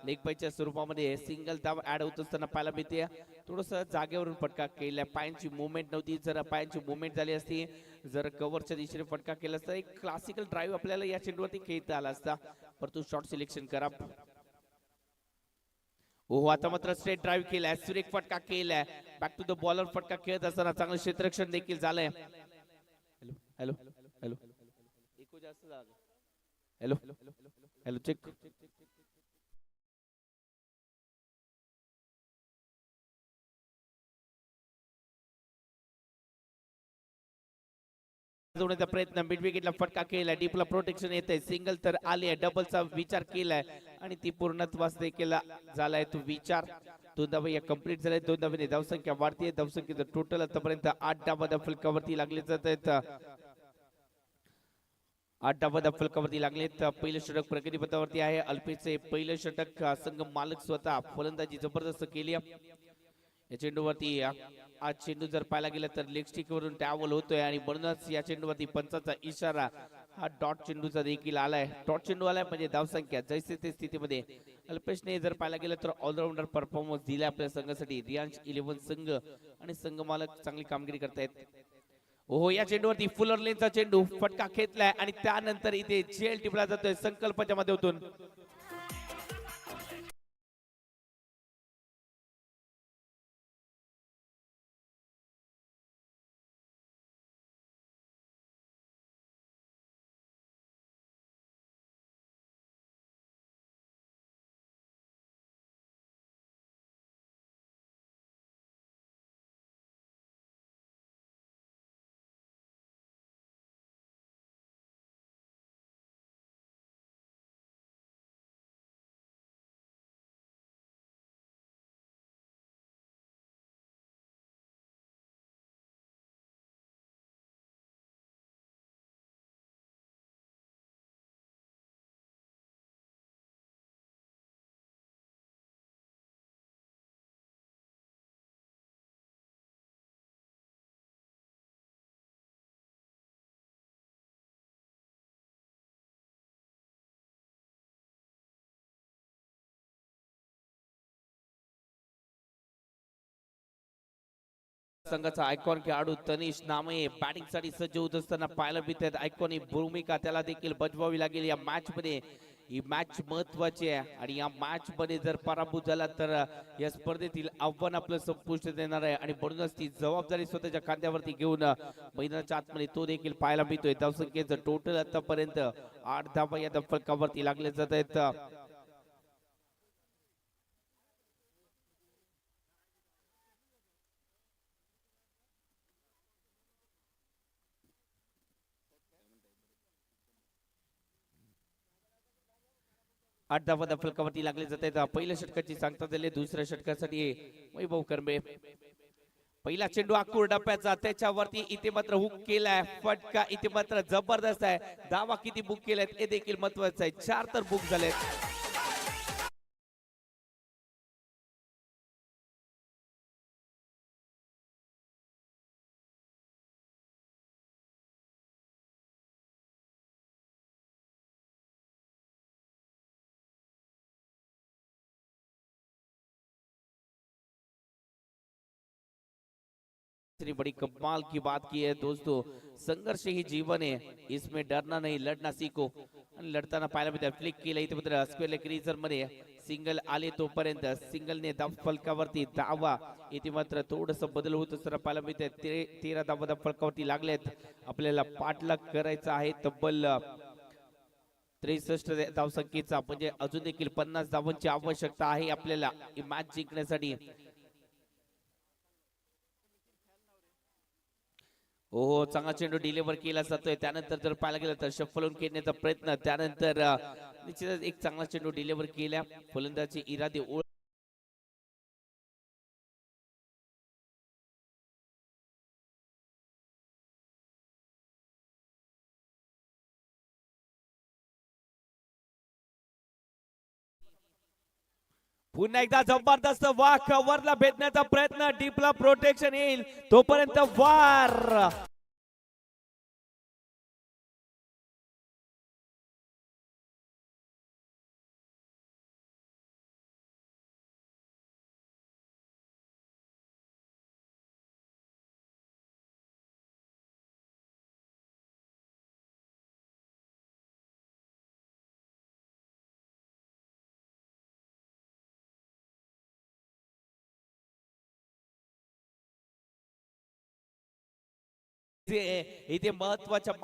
लेग पायच्या स्वरूपामध्ये सिंगल धाव ऍड होत असताना पाहायला मिळते. थोडस जागेवरून फटका केला, पायांची मुवमेंट नव्हती. जर पायांची मुवमेंट झाली असती, जर कव्हरच्या दिशेने फटका केला असता, एक क्लासिकल ड्राईव्ह आपल्याला या चेंडूवरती खेळता आला असता. परंतु शॉर्ट सिलेक्शन करा. ओहो, आता मात्र स्ट्रेट ड्राईव्ह केलाय, सुरेख फटका केलाय, बॅक टू द बॉलर फटका खेळत असताना चांगलं क्षेत्ररक्षण देखील झालंय. हॅलो हॅलो हॅलो इको जास्त झालं. Hello hello check. प्रयत्न, मिड विकेटला फटका केलाय, डीपला प्रोटेक्शन येतंय, सिंगल तर आले, डबलचा विचार केलाय आणि ती पूर्णत्वास देखील झालाय तो विचार. 2 धावा कंप्लीट झाल्या, 2 धावांनी धावसंख्या वाढतीये. धावसंख्येचं टोटल आतापर्यंत 8 धावा फलकावरती लागले जात आहेत. 8 धावा फलकावरती लागलेत. पहिलं षटक प्रगतीपथावरती आहे. अल्पेचे पहिलं षटक, संघ मालक स्वतः फलंदाजी जबरदस्त केली या चेंडूवरती. आज चेंडू जर पाहायला गेला तर लेग स्टिक वरून टॅवल होतोय आणि म्हणूनच या चेंडूवरती पंचाचा इशारा हा डॉट चेंडूचा देखील आलाय. डॉट चेंडू आलाय म्हणजे धावसंख्या जैसे ते स्थितीमध्ये. अल्पेशने जर पाहायला गेलं तर ऑलराऊंडर परफॉर्मन्स दिला आपल्या संघासाठी. रियांश 11 संघ आणि संघ मालक चांगली कामगिरी करतायत. ओहो, या चेंडूवरती फुलर लेनचा चेंडू फटका खेचलाय आणि त्यानंतर इथे झेल टिपला जातोय संकल्पच्या माध्यमातून. संघाचा आयकॉन खेळाडू तनिष नामे बॅटिंग साठी सज्ज होत असताना पाहायला मिळतात. आयकॉनिक भूमिका त्याला देखील बजवावी लागेल या मॅच मध्ये. ही मॅच महत्वाची आहे आणि या मॅच मध्ये जर पराभूत झाला तर या स्पर्धेतील आव्हान आपलं संपुष्ट देणार आहे आणि म्हणूनच ती जबाबदारी स्वतःच्या खांद्यावरती घेऊन मैदानाच्या आतमध्ये तो देखील पाहायला मिळतोय. धावसंख्येचं टोटल आतापर्यंत 8 धावा या फलकावरती लागले जात आहेत. आठ धावा फलकावरती लागले जात आहेत. पहिल्या षटकाची सांगता झाली. दुसऱ्या षटकासाठी वैभव करंबे. पहिला चेंडू आकूर डप्प्याचा, त्याच्यावरती इथे मात्र हुक केलाय, फटका इथे मात्र जबरदस्त आहे. धावा किती बुक केल्यात हे देखील महत्वाचं आहे. 4 तर बुक झालेत. बड़ी कमाल की बात की है दोस्तों, संघर्ष ही जीवन है, इसमें डरना नहीं लड़ना सीखो. आणि लढताना पाहायला मिळतं फ्लिक केलं इथे मात्र स्क्वेअर लेग रीजर मध्ये सिंगल आले तोपर्यंत सिंगलने धाव फलकावरती धावा इथे मात्र थोडस बदल होत असताना पाहायला मिळते 13 धावा धाव फलकावरती लागलेत आपल्याला पाठलाग करायचा आहे तब्बल 63 धावसंख्येचा म्हणजे अजून देखील 50 धावांची आवश्यकता आहे आपल्याला ही मॅच जिंकण्यासाठी हो चांगला चेंडू डिलिव्हर केला जातोय त्यानंतर जर पाहायला गेलं तर शफलून खेळण्याचा प्रयत्न त्यानंतर निश्चितच एक चांगला चेंडू डिलिव्हर केला फलंदाजी इरादे पुन्हा एकदा जबरदस्त वाह कव्हरला भेटण्याचा प्रयत्न डीपला प्रोटेक्शन येईल तोपर्यंत वार इथे महत्वाच्या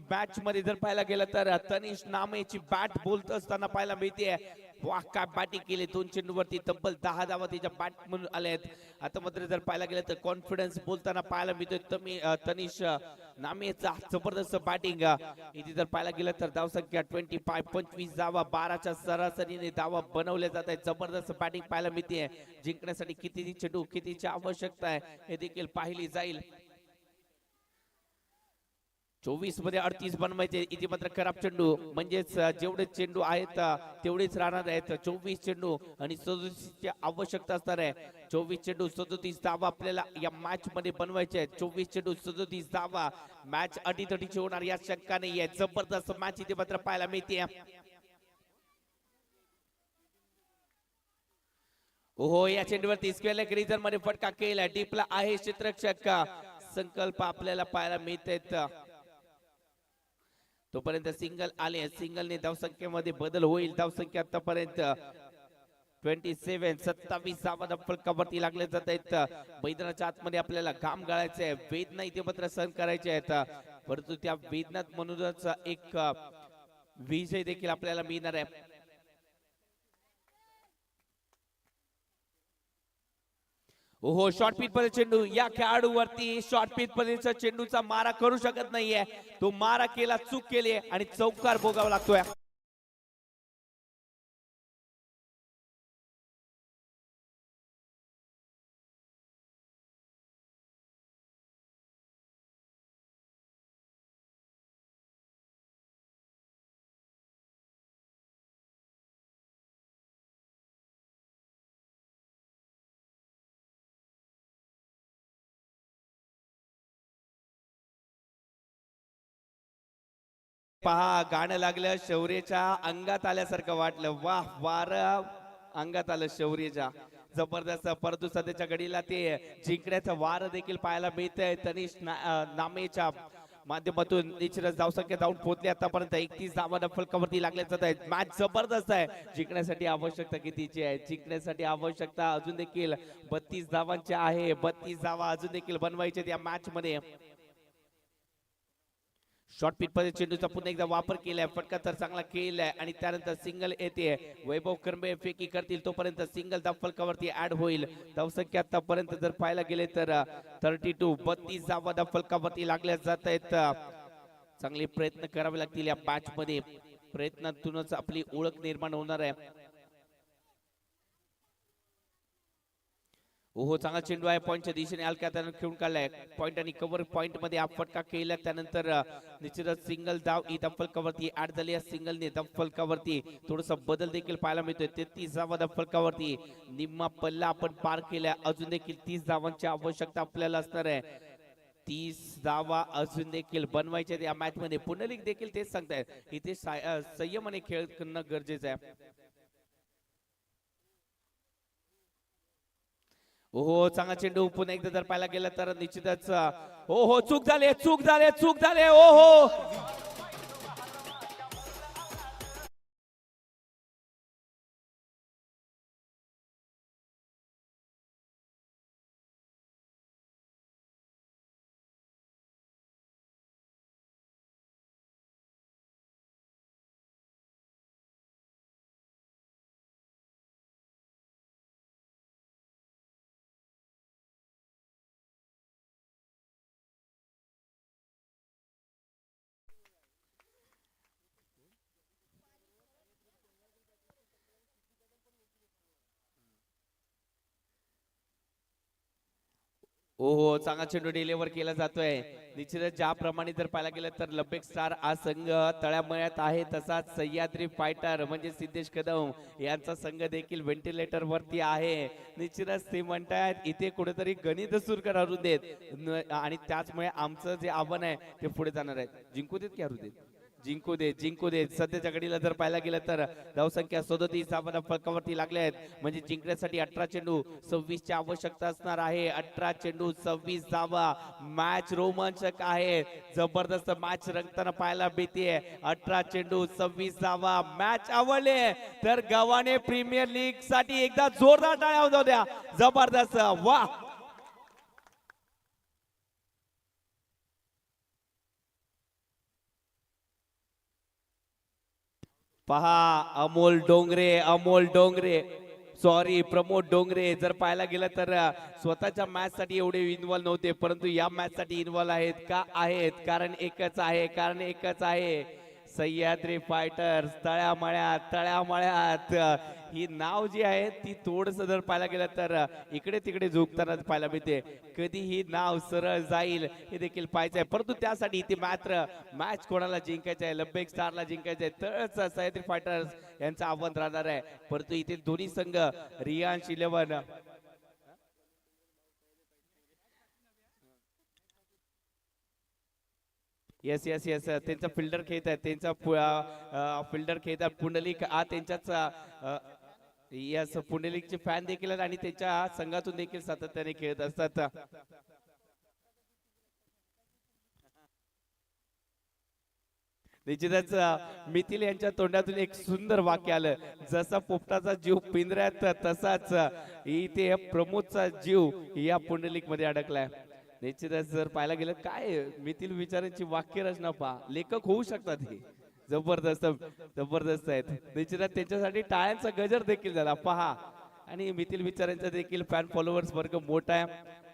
मॅच मध्ये जर पाहायला गेलं तर तनिष नामेची बॅट बोलत असताना पाहायला मिळते वाह काय बॅटिंग केली 2 चेंडूवरती तब्बल 10 धावा त्याच्या बॅट म्हणून आल्यात आता मात्र जर पाहायला गेलं तर कॉन्फिडन्स बोलताना पाहायला मिळतोय तनिष नामेचा जबरदस्त बॅटिंग इथे जर पाहायला गेलं तर धावसंख्या 25 धावा 12च्या सरासरीने धावा बनवल्या जात आहेत जबरदस्त बॅटिंग पाहायला मिळते जिंकण्यासाठी किती चेंडू कितीची आवश्यकता आहे हे देखील पाहिली जाईल 24 मध्ये 38 बनवायचे इथे मात्र खराब चेंडू म्हणजेच जेवढे चेंडू आहेत तेवढेच राहणार आहेत 24 चेंडू आणि 37 ची आवश्यकता असणार आहे 24 चेंडू 37 धावा आपल्याला या मॅच मध्ये बनवायचे आहेत 24 चेंडू 37 धावा मॅच अटीतटीची होणार या शंका नाही आहे जबरदस्त मॅच इथे मात्र पाहायला मिळते ओहो या चेंडूवरती स्क्वेअर लेग रिजन मध्ये फटका केला डीपला आहे क्षेत्ररक्षक संकल्प आपल्याला पाहायला मिळतात तोपर्यंत सिंगल आले सिंगलने धावसंख्येमध्ये बदल होईल धावसंख्या आतापर्यंत 27 धावा फलकावरती लागले जात आहेत मैदानाच्या आतमध्ये आपल्याला घाम गाळायचे आहे वेदना इथे मात्र सहन करायचे आहेत परंतु त्या वेदनात म्हणूनच एक विजय देखील आपल्याला मिळणार आहे ओहो शॉर्ट पिच मध्ये चेंडू या खेळाडूवरती शॉर्ट पिच मध्ये चेंडूचा मारा करू शकत नाहीये तो मारा केला चूक केली आणि चौकार भोगावा लागतोय पहा गाणं लागलं शौर्याच्या अंगात आल्यासारखं वाटलं वाह वार अंगात आलं शौर्याच्या जबरदस्त परंतु सध्याच्या घडीला ते जिंकण्याचं वार देखील पाहायला मिळतंय तनिष नामेच्या माध्यमातून निश्चितच धावसंख्या जाऊन पोहोचली आतापर्यंत 31 धावा फलकावरती लागल्या जात आहेत मॅच जबरदस्त आहे जिंकण्यासाठी आवश्यकता कितीची आहे जिंकण्यासाठी आवश्यकता अजून देखील 32 धावांची आहे 32 धावा अजून देखील बनवायचे या मॅच मध्ये शॉर्ट पिच मध्ये चेंडूचा पुन्हा एकदा वापर केलाय फटका तर चांगला केलाय आणि त्यानंतर सिंगल येते वैभव कर्मे फेकी करतील तोपर्यंत सिंगल धाव फलकावरती ऍड होईल धावसंख्या आतापर्यंत जर पाहायला गेले तर 32 धावा धाव फलकावरती लागल्या जात आहेत चांगले प्रयत्न करावे लागतील या मॅच मध्ये प्रयत्नातूनच आपली ओळख निर्माण होणार आहे ओहो चांगला चेंडू आहे पॉइंटच्या दिशेने हलक्या त्यानं खेळून काढलाय पॉइंट आणि कव्हर पॉइंट मध्ये हा फटका केला त्यानंतर निश्चितच सिंगल धाव इथं फलकावरती ऍड झाली आहे सिंगलने धाव फलकावरती थोडासा बदल देखील पाहायला मिळतोय 33 धावा धाव फलकावरती निम्मा पल्ला आपण पार केला अजून देखील 30 धावांची आवश्यकता आपल्याला असणार आहे 30 धावा अजून देखील बनवायचे या मॅच मध्ये पुनर्लिक देखील तेच सांगतायत इथे संयमाने खेळ करणं गरजेचं आहे ओहो चांगला चेंडू पुन्हा एकदा जर पाहायला गेला तर निश्चितच हो चूक झाले ओहो हो चांगला चेंडू डिलिव्हर केला जातोय. निश्चितच ज्याप्रमाणे जर पाहायला गेलं तर लंबेक स्टार हा संघ तळ्यामळ्यात आहे, तसाच सह्याद्री फायटर म्हणजे सिद्धेश कदम यांचा संघ देखील व्हेंटिलेटर वरती आहे. निश्चितच ते म्हणतायत इथे कुठेतरी गणित सुरू करून देत आणि त्याचमुळे आमचं जे आव्हान आहे ते पुढे जाणार आहे. जिंकू देत की हरू देत? जिंकू दे जिंकू दे. सध्याच्या घडीला जर पाहायला गेलं तर धावसंख्या 37 धावा फलकावरती लागल्या आहेत, म्हणजे जिंकण्यासाठी 18 चेंडू 26 ची आवश्यकता असणार आहे. 18 चेंडू 26 धावा. मॅच रोमांचक आहे, जबरदस्त मॅच रंगताना पाहायला मिळते. 18 चेंडू 26 धावा. मॅच आवडले तर गव्हाणे प्रीमियर लीग साठी एकदा जोरदार टाळ्या वाजवू द्या. जबरदस्त वा. पहा अमोल डोंगरे, अमोल डोंगरे सॉरी प्रमोद डोंगरे जर पाहायला गेलं तर स्वतःच्या मॅच साठी एवढे इन्व्हॉल्व नव्हते, परंतु या मॅच साठी इन्व्हॉल्व आहेत. का आहेत? कारण एकच आहे, कारण एकच आहे. सह्याद्री फायटर्स तळ्यामळ्यात तळ्यामळ्यात ही नाव जी आहे ती थोडस जर पाहायला गेलं तर इकडे तिकडे झुकताना पाहायला मिळते. कधी ही नाव सरळ जाईल हे देखील पाहायचं आहे, परंतु त्यासाठी इथे मात्र मॅच कोणाला जिंकायचं आहे? लंबेक स्टारला जिंकायचं आहे, तरच सह्याद्री फायटर्स यांचं आव्हान राहणार आहे. परंतु इथे दोन्ही संघ रियांश 11 येस येस येस त्यांचा फिल्डर खेळत आहे, त्यांचा फिल्डर खेळतात पुंडलिक हा त्यांच्याच यस पुंडलिकचे फॅन देखील आहेत आणि त्यांच्या संघातून देखील सातत्याने खेळत असतात. निश्चितच मिथिल यांच्या तोंडातून एक सुंदर वाक्य आलं, जसा पोपटाचा जीव पिंजऱ्यात तसाच इथे प्रमोदचा जीव या पुंडलिक मध्ये अडकलाय. निश्चितच जर पाहायला गेलं काय मिथिल विचारांची वाक्य रचना पहा, लेखक होऊ शकतात हे. जबरदस्त जबरदस्त आहेत. निश्चितच त्यांच्यासाठी टाळ्यांचा गजर देखील झाला पहा. आणि मिथिल विचारांचा देखील फॅन फॉलोअर्स वर्ग मोठा आहे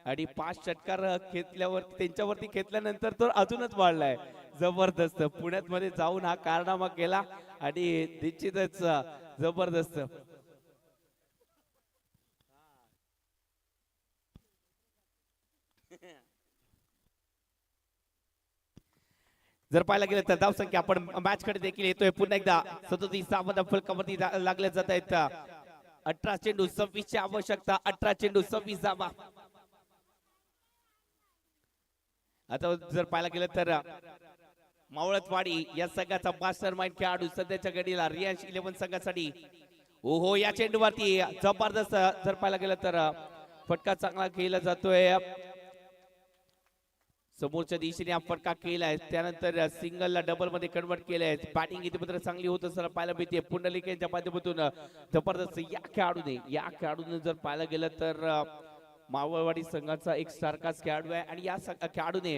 आणि 5 षटकार खेचल्यावर त्यांच्यावरती खेचल्यानंतर तो अजूनच वाढलाय. जबरदस्त पुण्यात मध्ये जाऊन हा कारनामा केला आणि निश्चितच जबरदस्त. जर पाहायला गेलं तर धावसंख्या आपण मॅच कडे देखील येतोय पुन्हा एकदा. 37 धावा फलकावरती लागल्या जात आहेत. 18 चेंडू 26 ची आवश्यकता. 18 चेंडू 26 धावा. आता जर पाहायला गेलं तर मावळतवाडी या संघाचा मास्टर माइंड खेळाडू सध्याच्या घडीला रियांश 11 संघासाठी. ओहो या चेंडूवरती जबरदस्त जर पाहायला गेलं तर फटका चांगला खेळला जातोय. समोरच्या दिशेने हा फटका केलाय, त्यानंतर सिंगलला डबल मध्ये कन्वर्ट केलंय. बॅटिंग इथे मात्र चांगली होत असताना पाहायला मिळते पुंडलिक यांच्या माध्यमातून. जबरदस्त या खेळाडूने जर पाहायला गेलं तर मावळवाडी संघाचा एक सारखाच खेळाडू आहे आणि या खेळाडूने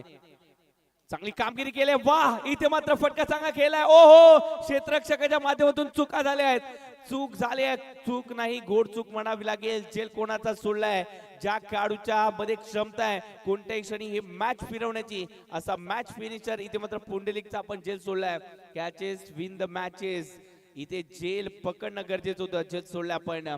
चांगली कामगिरी केली. वाह इथे मात्र फटका चांगला केलाय. ओहो क्षेत्ररक्षकाच्या माध्यमातून चुका झाल्या आहेत. चूक झाली आहे, चूक नाही गोड चूक म्हणावी लागेल. जेल कोणाचा सोडलाय? ज्या खेळाडूच्या मध्ये क्षमता आहे कोणत्याही क्षणी ही मॅच फिरवण्याची, असा मॅच फिनिशर इथे मात्र पुंडलिकचा आपण जेल सोडलाय. Catches win the matches. इथे जेल पकडणं गरजेचं होतं, जेल सोडलं आपण.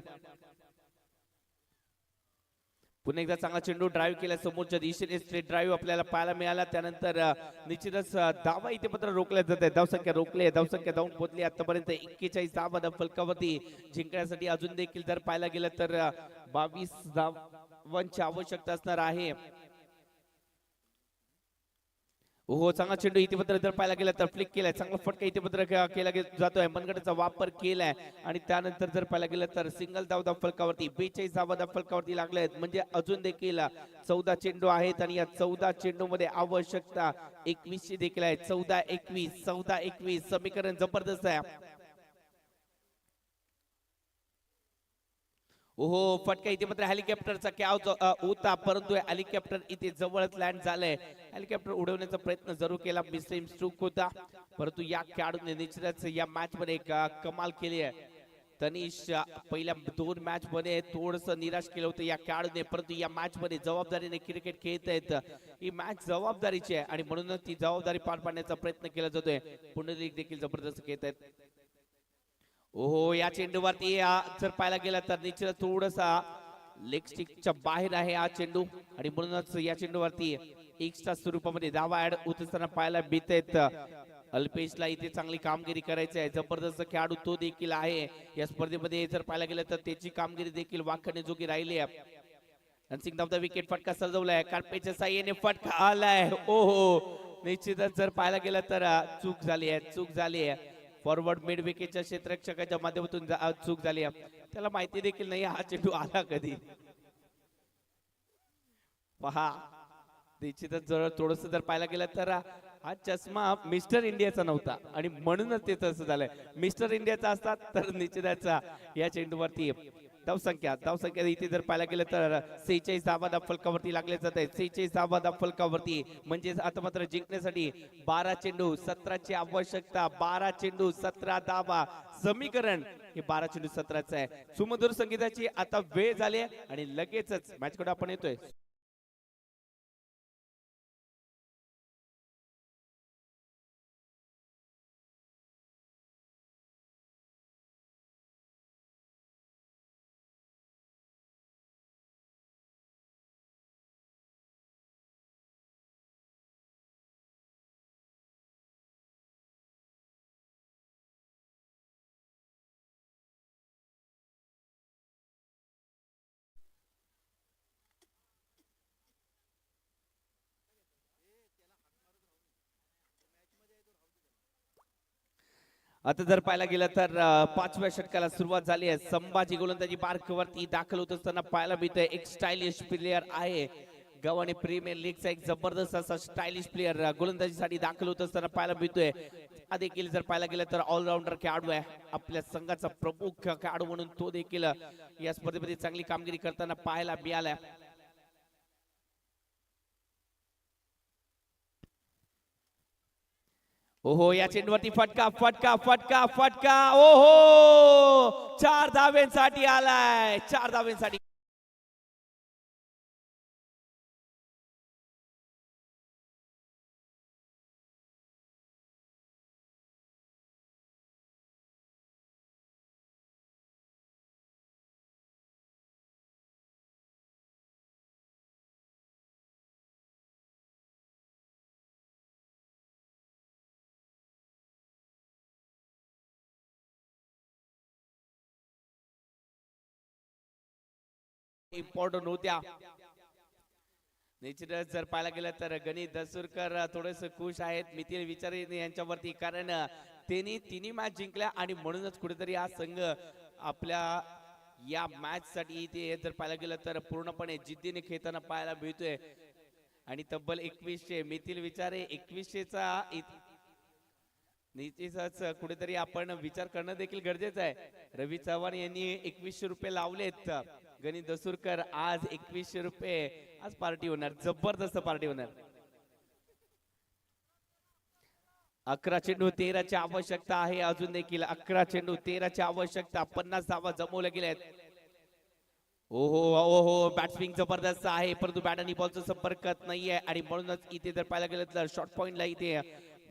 पुन्हा एकदा चांगला चेंडू ड्राईव्ह केला समोरच्या दिशेने, स्ट्रेट ड्राईव्ह आपल्याला पाहायला मिळाला. त्यानंतर निश्चितच धावा इथे मात्र रोखल्या जात आहे. धावसंख्या रोखली, धावसंख्या धावून पोहोचली आतापर्यंत 41 धावा फलकावरती. जिंकण्यासाठी अजून देखील जर पाहायला गेलं तर 22 धावांची आवश्यकता असणार आहे. हो चांगला चेंडू इथे मात्र जर पाहायला गेला तर फ्लिक केलाय. चांगला फटका इथे मात्र केला जातोय, मनगटाचा वापर केलाय आणि त्यानंतर जर पाहायला गेलं तर सिंगल धाव फलकावरती 42 धावा फलकावरती लागले आहेत, म्हणजे अजून देखील 14 चेंडू आहेत आणि या 14 चेंडू मध्ये आवश्यकता 21 ची देखील आहे. 14-21 14-21 समीकरण जबरदस्त आहे. ओहो फटका इथे मात्र हेलिकॉप्टरचा क्या होता, परंतु हेलिकॉप्टर इथे जवळच लँड झालंय. हेलिकॉप्टर उडवण्याचा प्रयत्न जरूर केला, मिस्टेक चूक होता, परंतु या खेळाडूने निश्चितच या मॅच मध्ये कमाल केली आहे. तनिष पहिल्या 2 मॅच मध्ये थोडस निराश केलं होतं या खेळाडूने, परंतु या मॅच मध्ये जबाबदारीने क्रिकेट खेळत आहेत. ही मॅच जबाबदारीची आहे आणि म्हणूनच ती जबाबदारी पार पाडण्याचा प्रयत्न केला जातोय. पुंडलिक देखील जबरदस्त खेळत आहेत. ओहो या चेंडूवरती जर पाहायला गेला तर निश्चित थोडसा लेग स्टिकच्या बाहेर आहे हा चेंडू आणि म्हणूनच या चेंडूवरती एक्स्ट्रा स्वरूपामध्ये धावा ऍड होत असताना पाहायला मिळत आहेत. अल्पेशला इथे चांगली कामगिरी करायची आहे. जबरदस्त खेळाडू तो देखील आहे या स्पर्धेमध्ये. जर पाहायला गेलं तर त्याची कामगिरी देखील वाखण्याजोगी राहिली आहे. रनसिंग धावता विकेट फटका सजवलाय. कार्पेटच्या साह्याने फटका आलाय. ओहो निश्चितच जर पाहायला गेलं तर चूक झाली आहे. फॉरवर्ड मिड विकेटच्या क्षेत्ररक्षकाच्या माध्यमातून चूक झाली आहे. त्याला माहिती देखील नाही हा चेंडू आला कधी. पहा निश्चितच जर थोडस जर पाहायला गेलं तर हा चष्मा मिस्टर इंडियाचा नव्हता आणि म्हणूनच ते तसं झालंय. मिस्टर इंडियाचा असतात तर निश्चितच या चेंडूवरती धावसंख्या इथे जर पाहायला गेलं तर 46 धावा फलकावरती लागले जात आहेत. 46 धावा फलकावरती म्हणजे आता मात्र जिंकण्यासाठी 12 चेंडू 17ची आवश्यकता. 12 चेंडू 17 धावा समीकरण हे 12 चेंडू 17च आहे. सुमधुर संगीताची आता वेळ झाली आहे आणि लगेचच मॅच कडे आपण येतोय. आता जर पाहायला गेलं तर 5व्या षटकाला सुरुवात झाली आहे. संभाजी गोलंदाजी मार्कवरती दाखल होत असताना पाहायला मिळतोय एक स्टायलिश प्लेयर आहे. गव्हाणे प्रीमियर लीगचा एक जबरदस्त असा स्टायलिश प्लेयर गोलंदाजीसाठी दाखल होत असताना पाहायला मिळतोय. हा देखील जर पाहायला गेलं तर ऑलराऊंडर खेळाडू आहे. आपल्या संघाचा प्रमुख खेळाडू म्हणून तो देखील या स्पर्धेमध्ये चांगली कामगिरी करताना पाहायला मिळालाय. ओहो या चेंडूवरती फटका ओहो 4 धाव्यांसाठी आलाय. 4 धाव्यांसाठी इम्पॉर्टंट होत्या. निश्चितच जर पाहायला गेलं तर गणित दसूरकर थोडेस खुश आहेत मिथिल विचारे यांच्यावरती, कारण त्यांनी तिन्ही मॅच जिंकल्या आणि म्हणूनच कुठेतरी हा संघ आपल्या या मॅच साठी इथे जर पाहायला गेलं तर पूर्णपणे जिद्दीने खेळताना पाहायला मिळतोय. आणि तब्बल 2100 मिथिल विचारे 2100चा निश्चितच कुठेतरी आपण विचार करणं देखील गरजेचं आहे. रवी चव्हाण यांनी 2100 रुपये लावलेत. गणित दसूरकर आज 2100 रुपये आज पार्टी होणार, जबरदस्त पार्टी होणार. 11 चेंडू 13ची आवश्यकता आहे. अजून देखील 11 चेंडू 13ची आवश्यकता. 50 धावा जमवल्या गेल्यात. ओहो बॅट्समिंग जबरदस्त आहे, परंतु बॅट आणि बॉलचा संपर्क नाहीये आणि म्हणूनच इथे जर पाहायला गेलं तर शॉर्ट पॉइंटला इथे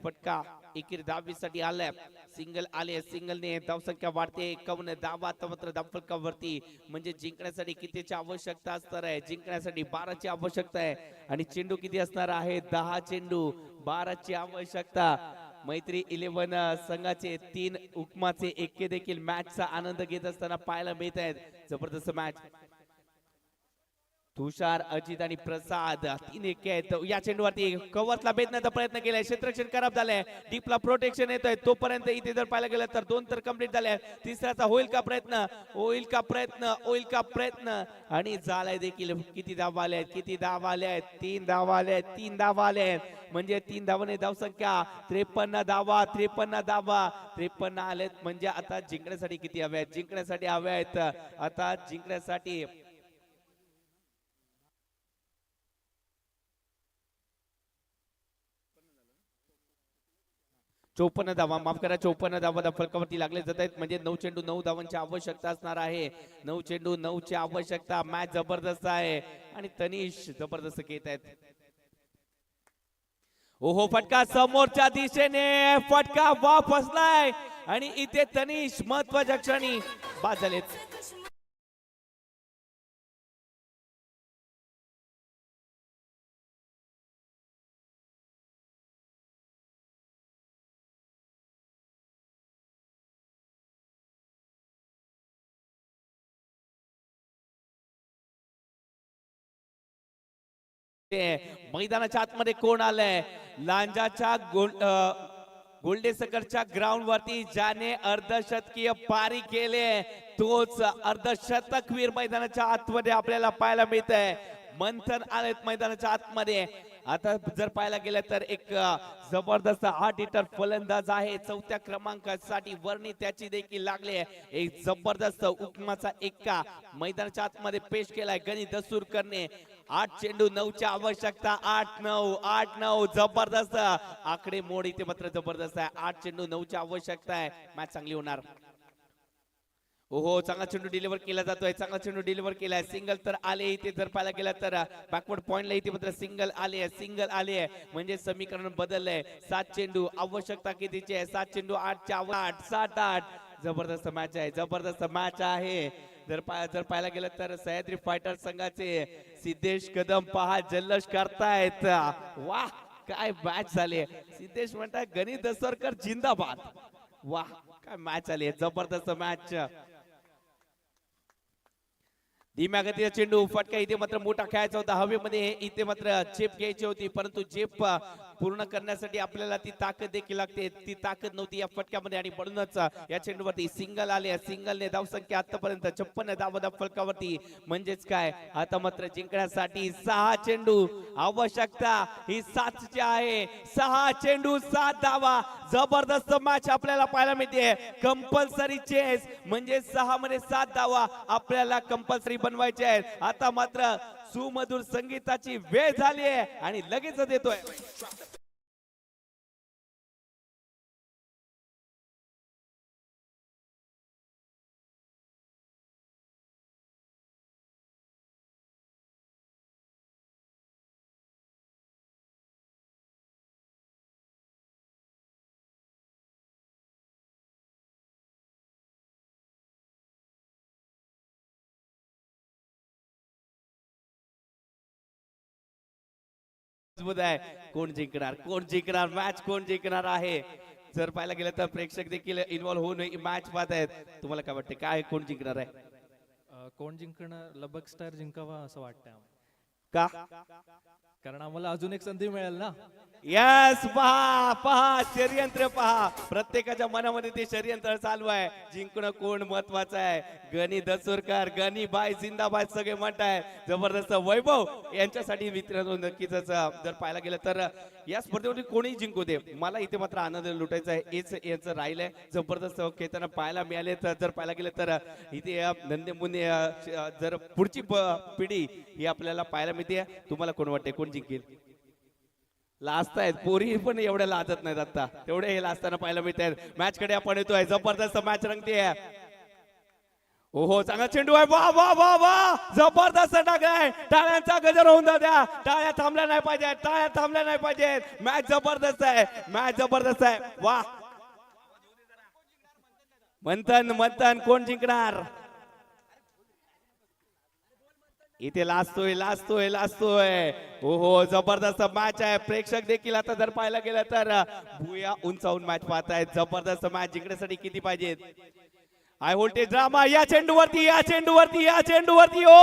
फटका एकेरी 10-20 आलाय. सिंगल आले, सिंगलने धावसंख्या वाढते. 51 धावा मात्र धावफलकावरती म्हणजे जिंकण्यासाठी कितीची आवश्यकता असणार आहे? जिंकण्यासाठी 12ची आवश्यकता आहे आणि चेंडू किती असणार आहे? 10 चेंडू 12ची आवश्यकता. मैत्री 11 संघाचे 3 उपमाचे एके देखील मॅचचा आनंद घेत असताना पाहायला मिळत आहेत. जबरदस्त मॅच. तुषार, अजित आणि प्रसाद 3 एके आहेत. या चेंडूवरती कव्हरला भेदण्याचा प्रयत्न केलाय, क्षेत्ररक्षण खराब झालंय, डीपला प्रोटेक्शन येतोय. तोपर्यंत इथे जर पाहायला गेलं तर 2 तर कंप्लीट झाले. तिसऱ्याचा होईल का प्रयत्न आणि झालाय देखील. किती धावा आल्या आहेत? 3 धावा आल्या म्हणजे 3 धावाने धावसंख्या 53 धावा 53 आलेत. म्हणजे आता जिंकण्यासाठी किती हव्या आहेत? आता जिंकण्यासाठी 54 धावा, माफ करा 54 धावा फलकावरती लागले जात आहेत. म्हणजे 9 चेंडू 9 धावांची आवश्यकता असणार आहे. 9 चेंडू 9ची आवश्यकता. मॅच जबरदस्त आहे आणि तनिष जबरदस्त खेळत आहेत. ओहो फटका समोरच्या दिशेने, फटका वापसलाय आणि इथे तनिष महत्वाच्या क्षणी बाद झालेत. मैदानाच्या आतमध्ये कोण आलंय? लांजाच्या गोल्डेसकरच्या ग्राउंड वरती ज्याने अर्धशतकीय पारी केले तोच अर्धशतकवीर मैदानाच्या आतमध्ये आपल्याला पाहायला मिळत आहे. मंथन आलेत मैदानाच्या आतमध्ये. आता जर पाहायला गेलं तर एक जबरदस्त 8 हिटर फलंदाज आहे. 4थ्या क्रमांकासाठी वर्णी त्याची देखील लागले. एक जबरदस्त उपमाचा एक्का मैदानाच्या आतमध्ये पेश केलाय गणी दसूरकरने. 8 चेंडू 9ची आवश्यकता. 8-9 जबरदस्त आकडे मोड इथे मात्र जबरदस्त आहे. 8 चेंडू 9ची आवश्यकता आहे. मॅच चांगली होणार. ओहो चांगला चेंडू डिलिव्हर केला जातोय. चांगला चेंडू डिलिव्हर केलाय. सिंगल तर आले इथे जर पाहायला गेला तर बॅकवर्ड पॉइंटला इथे मात्र सिंगल आले म्हणजे समीकरण बदललंय. 7 चेंडू आवश्यकता कितीची आहे? 7 चेंडू 8 7-8 जबरदस्त मॅच आहे. जबरदस्त मॅच आहे. जर पाहायला गेलं तर सह्याद्री फायटर संघाचे सिद्धेश कदम पहा जल्लोष करतायत. वाह काय मॅच झाली. सिद्धेश म्हणतात गणित दसरकर जिंदाबाद. वाह काय मॅच आली. जबरदस्त मॅच. धीम्या गतीचा चेंडू फटका इथे मात्र मोठा खेळायचा होता. हवेमध्ये इथे मात्र झेप घ्यायची होती परंतु झेप पूर्ण करण्यासाठी आपल्याला ती ताकद देखील लागते. ती ताकद नव्हती या फटक्यामध्ये आणि म्हणूनच या चेंडूवरती सिंगल आले. सिंगलने धावसंख्या आतापर्यंत 56 धावा फलकावरती. म्हणजेच काय आता मात्र जिंकण्यासाठी 6 चेंडू आवश्यकता ही 7ची आहे. 6 चेंडू 7 धावा. जबरदस्त मॅच आपल्याला पाहायला मिळते. कंपल्सरी चेस म्हणजे 6 मध्ये 7 धावा आपल्याला कंपल्सरी बनवायचे आहेत. आता मात्र सुमधुर संगीताची वेळ झाली आहे आणि लगेच देतोय. कोण जिंकणार मॅच कोण जिंकणार आहे. जर पाहायला गेलं तर प्रेक्षक देखील इन्व्हॉल्व होऊन मॅच पाहत आहेत. तुम्हाला काय वाटतं काय कोण जिंकणार आहे? कोण जिंकणार? लबक स्टार जिंकावा असं वाटतंय का? कारण आम्हाला अजून एक संधी मिळेल ना. यस पहा षडयंत्र पहा. प्रत्येकाच्या मनामध्ये ते षडयंत्र चालू आहे. जिंकणं कोण महत्वाचं आहे. गणी दसूरकर गणी बाय जिंदाबाद सगळे म्हणताय. जबरदस्त वैभव यांच्यासाठी मित्रांनो नक्कीच जर पाहायला गेलं तर या स्पर्धेमध्ये कोणीही जिंकू दे मला इथे मात्र आनंद लुटायचा आहे. हेच यांचं राहिलंय. जबरदस्त खेळताना पाहायला मिळाले. तर जर पाहायला गेलं तर इथे नंदे मुने जर पुढची पिढी ही आपल्याला पाहायला मिळते. तुम्हाला कोण वाटते कोण जिंकेल? लाजत आहेत पोरी पण एवढ्या लाजत नाहीत. आता तेवढे हे लाजताना पाहायला मिळत आहेत. मॅच कडे आपण येतोय. जबरदस्त मॅच रंगते. ओहो चांगला चेंडू आहे. वा वा वा वा जबरदस्त टाकलाय. टाळ्यांचा गजर होऊन द्या. टाळ्या थांबल्या नाही पाहिजेत. टाळ्या थांबल्या नाही पाहिजेत. मॅच जबरदस्त आहे. मॅच जबरदस्त आहे. वा मंथन कोण जिंकणार? इथे लाजतोय. ओहो जबरदस्त मॅच आहे. प्रेक्षक देखील आता जर पाहायला गेलं तर भुया उंचावून मॅच पाहतायत. जबरदस्त मॅच जिंकण्यासाठी किती पाहिजेत? हाय व्होल्टेज ड्रामा या चेंडूवरती ओ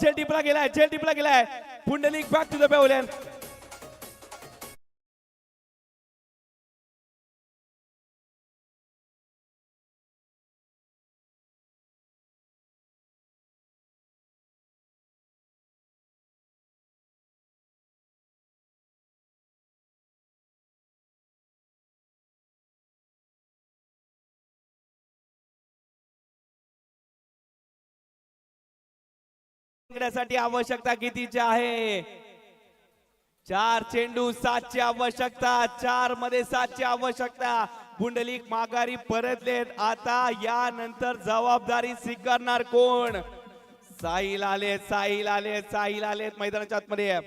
झेल टिपला गेलाय. Pundlik back to the pavilion. जिंकण्यासाठी आवश्यकता कितीची आहे? 4 चेंडू 7ची आवश्यकता. 4 मध्ये 7ची आवश्यकता. पुंडलिक माघारी परतलेत. आता यानंतर जबाबदारी स्वीकारणार कोण? साहिल आलेत मैदानाच्या आतमध्ये.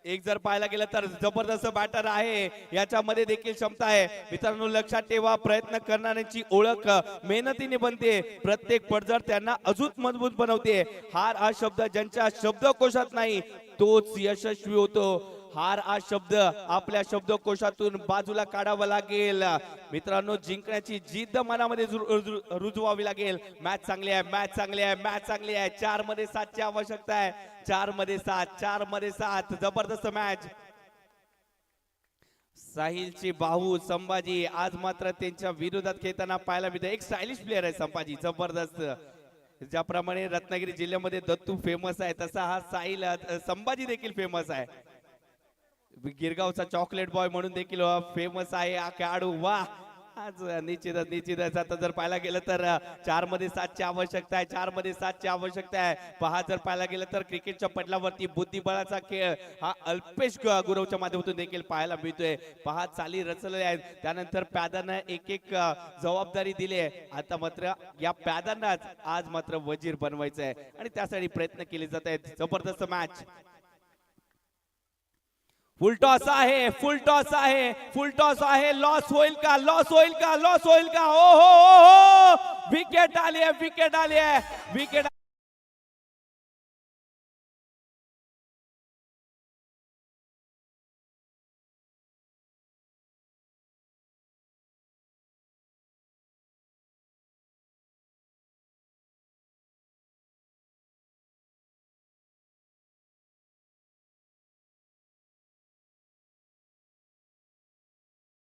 एक जर पाहायला गेलं तर जबरदस्त बॅटर आहे. याच्यामध्ये देखील क्षमता आहे. मित्रांनो लक्षात ठेवा प्रयत्न करणाऱ्यांची ओळख मेहनतीने बनते. प्रत्येक पडझड त्यांना अजून मजबूत बनवते. हार हा शब्द ज्यांच्या शब्दकोशात नाही तोच यशस्वी होतो. हार हा शब्द आपल्या शब्दकोशातून बाजूला काढावा लागेल. मित्रांनो, जिंकण्याची जिद्द मनामध्ये रुजवावी लागेल. मॅच चांगली आहे, मॅच चांगली आहे, मॅच चांगली आहे. 4 मध्ये 7 ची आवश्यकता आहे. 4 मध्ये 7, 4 मध्ये 7. जबरदस्त मॅच. साहिलची भाऊ संभाजी आज मात्र त्यांच्या विरोधात खेळताना पाहायला मिळतं. एक स्टायलिश प्लेअर आहे संभाजी, जबरदस्त. ज्याप्रमाणे रत्नागिरी जिल्ह्यामध्ये दत्तू फेमस आहे, तसा हा साहिल संभाजी देखील फेमस आहे. गिरगावचा चॉकलेट बॉय म्हणून देखील फेमस आहे हा खेळाडू. वा, आज निश्चितच आता जर पाहायला गेलं तर 4 मध्ये 7 ची आवश्यकता आहे. 4 मध्ये 7 ची आवश्यकता आहे. पहा, जर पाहायला गेलं तर क्रिकेटच्या पटलावरती बुद्धिबळाचा खेळ हा अल्पेश गुरवच्या माध्यमातून देखील पाहायला मिळतोय. पहा, चाली रचलेल्या आहेत. त्यानंतर प्यादानं एक जबाबदारी दिली आहे. आता मात्र या प्यादांनाच आज मात्र वजीर बनवायचं आहे आणि त्यासाठी प्रयत्न केले जात आहेत. जबरदस्त मॅच. फुल टॉस आहे, फुल टॉस आहे, फुल टॉस आहे. लॉस होईल का, लॉस होईल का, लॉस होईल का? ओ हो, विकेट आली आहे, विकेट आली आहे, विकेट.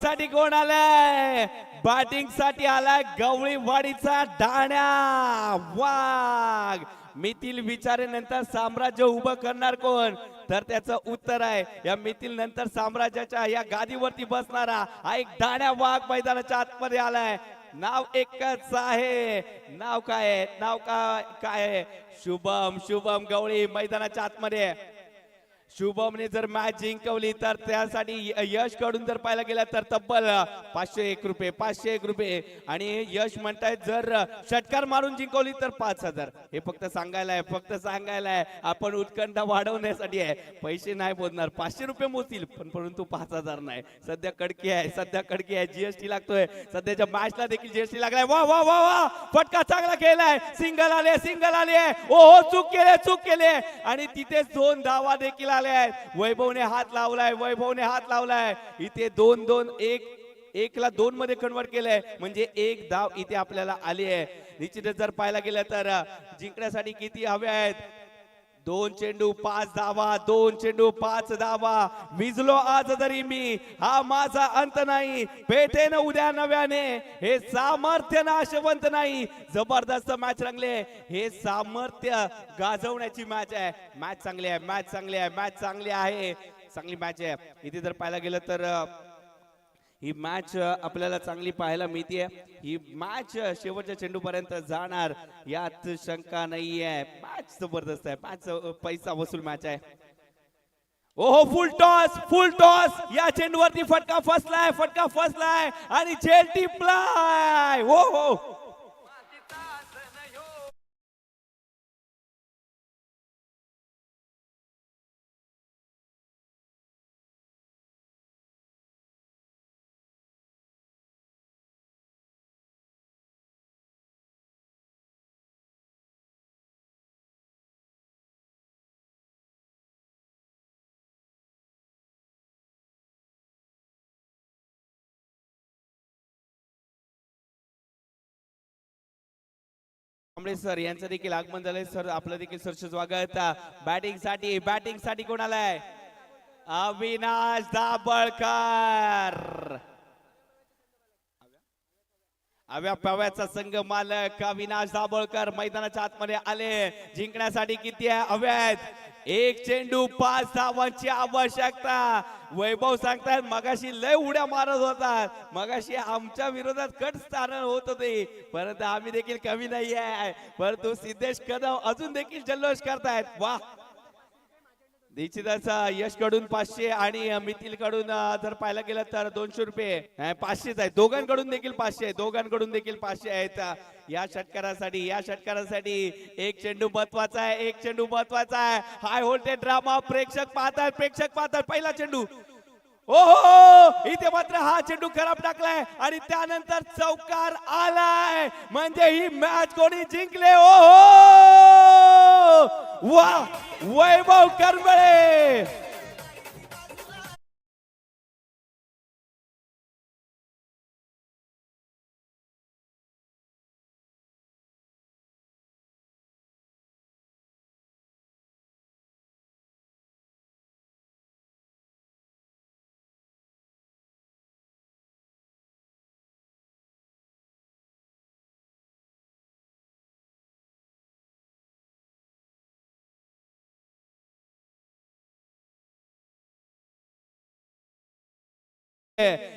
साठी कोण आलाय? बॅटिंग साठी आलाय गवळीवाडीचा डाण्या वाघ. मिथिल विचारे नंतर साम्राज्य उभं करणार कोण? तर त्याचं उत्तर आहे या मिथिल नंतर साम्राज्याच्या या गादीवरती बसणारा हा एक डाण्या वाघ मैदानाच्या आतमध्ये आलाय. नाव एकच आहे. नाव काय आहे? नाव काय आहे? शुभम. शुभम गवळी मैदानाच्या आतमध्ये. शुभमने जर मॅच जिंकवली तर त्यासाठी यश कडून जर पाहायला गेला तर तब्बल 501 रुपये, 501 रुपये. आणि यश म्हणतायत जर षटकार मारून जिंकवली तर 5000. हे फक्त सांगायला आहे, फक्त सांगायला आहे. आपण उत्कंठा वाढवण्यासाठी आहे. पैसे नाही बोलणार, 500 रुपये मोजतील पण परंतु 5000 नाही. सध्या कडकी आहे, सध्या कडकी आहे. जीएसटी लागतोय. सध्याच्या मॅचला देखील जीएसटी लागलाय. वा वा वा वा, फटका चांगला केलाय. सिंगल आले, सिंगल आले. ओहो, चूक केले, चूक केले. आणि तिथेच 2 धावा देखील वैभवने हात लावलाय, वैभवने हात लावलाय. इथे 2-2 ला 2 मध्ये कन्वर्ट केलंय म्हणजे 1 धाव इथे आपल्याला आली आहे. निश्चितच जर पाहायला गेलं तर जिंकण्यासाठी किती हवे आहेत? 2 चेंडू 5 धावा, 2 चेंडू 5 धावा. विजलो आज जरी मी, हा माझा अंत नाही. पेटेन उद्या नव्याने, हे सामर्थ्य नाशवंत नाही. जबरदस्त मॅच रंगले. हे सामर्थ्य गाजवण्याची मॅच आहे. मॅच चांगली आहे, मॅच चांगली आहे, मॅच चांगली आहे. चांगली मॅच आहे. इथे जर पाहायला गेलं तर ही मॅच आपल्याला चांगली पाहायला मिळते. ही मॅच शेवटच्या चेंडू पर्यंत जाणार यात शंका नाहीये. मॅच जबरदस्त आहे. मॅच पैसा वसूल मॅच आहे. ओहो, फुल टॉस, फुल टॉस. या चेंडूवरती फटका फसलाय, फटका फसलाय आणि झेल टिपलाय. हो हो, सर यांचं देखील आगमन झालंय. सर आपलं देखील सरचे स्वागत. बॅटिंग साठी कोण आलाय? अविनाश दाभोळकर. अव्या पव्याचा संघ मालक अविनाश दाभोळकर मैदानाच्या आतमध्ये आले. जिंकण्यासाठी किती आहे हव्यात? 1 चेंडू 5 धावांची आवश्यकता. वैभव सांगतायत मगाशी लय उड्या मारत होतात, मगाशी आमच्या विरोधात कट स्थान होत होते, परंतु आम्ही देखील कमी नाही आहे. परंतु सिद्धेश कदम अजून देखील जल्लोष करतायत. वा, निश्चितच यश कडून 500 आणि मिथिल कडून जर पाहायला गेलं तर 200 रुपये 500 आहेत. दोघांकडून देखील 500, दोघांकडून देखील 500 आहेत. या षटकारासाठी 1 चेंडू महत्वाचा आहे, 1 चेंडू महत्वाचा आहे. हाय व्होल्टेज ड्रामा प्रेक्षक पाहतात. पहिला चेंडू, ओहो, इथे मात्र हा चेंडू खराब टाकलाय आणि त्यानंतर चौकार आलाय म्हणजे ही मॅच कोणी जिंकले. ओहो, वा, वैभव करंबळे.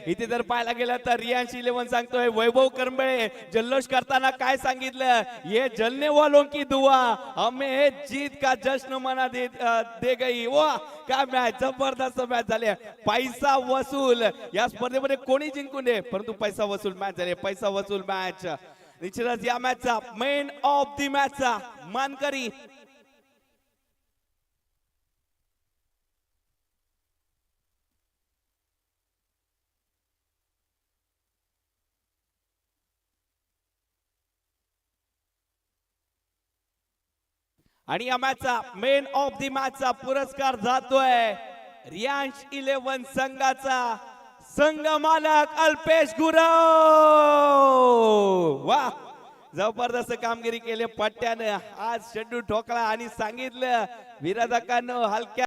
इथे जर पाहायला गेलं तर रियांश 11 सांगतोय वैभव करंबळे जल्लोष करताना काय सांगितलं, ये जलने वालों की दुआ हमें जीत का जश्न मना दे गई. वा काय मॅच, जबरदस्त मॅच झाली. पैसा वसूल या स्पर्धेमध्ये कोणी जिंकून दे परंतु पैसा वसूल मॅच झाली. पैसा वसूल मॅच. निश्चितच या मॅचचा मेन ऑफ द मॅचचा मानकरी आणि या मॅचचा मेन ऑफ द मॅचचा पुरस्कार जातोय रियांश 11 संघाचा संघ मालक अल्पेश गुरव. वा जबरदस्त कामगिरी केली पट्ट्यानं. आज चेंडू ठोकला आणि सांगितलं विरोधकांनो हलक्या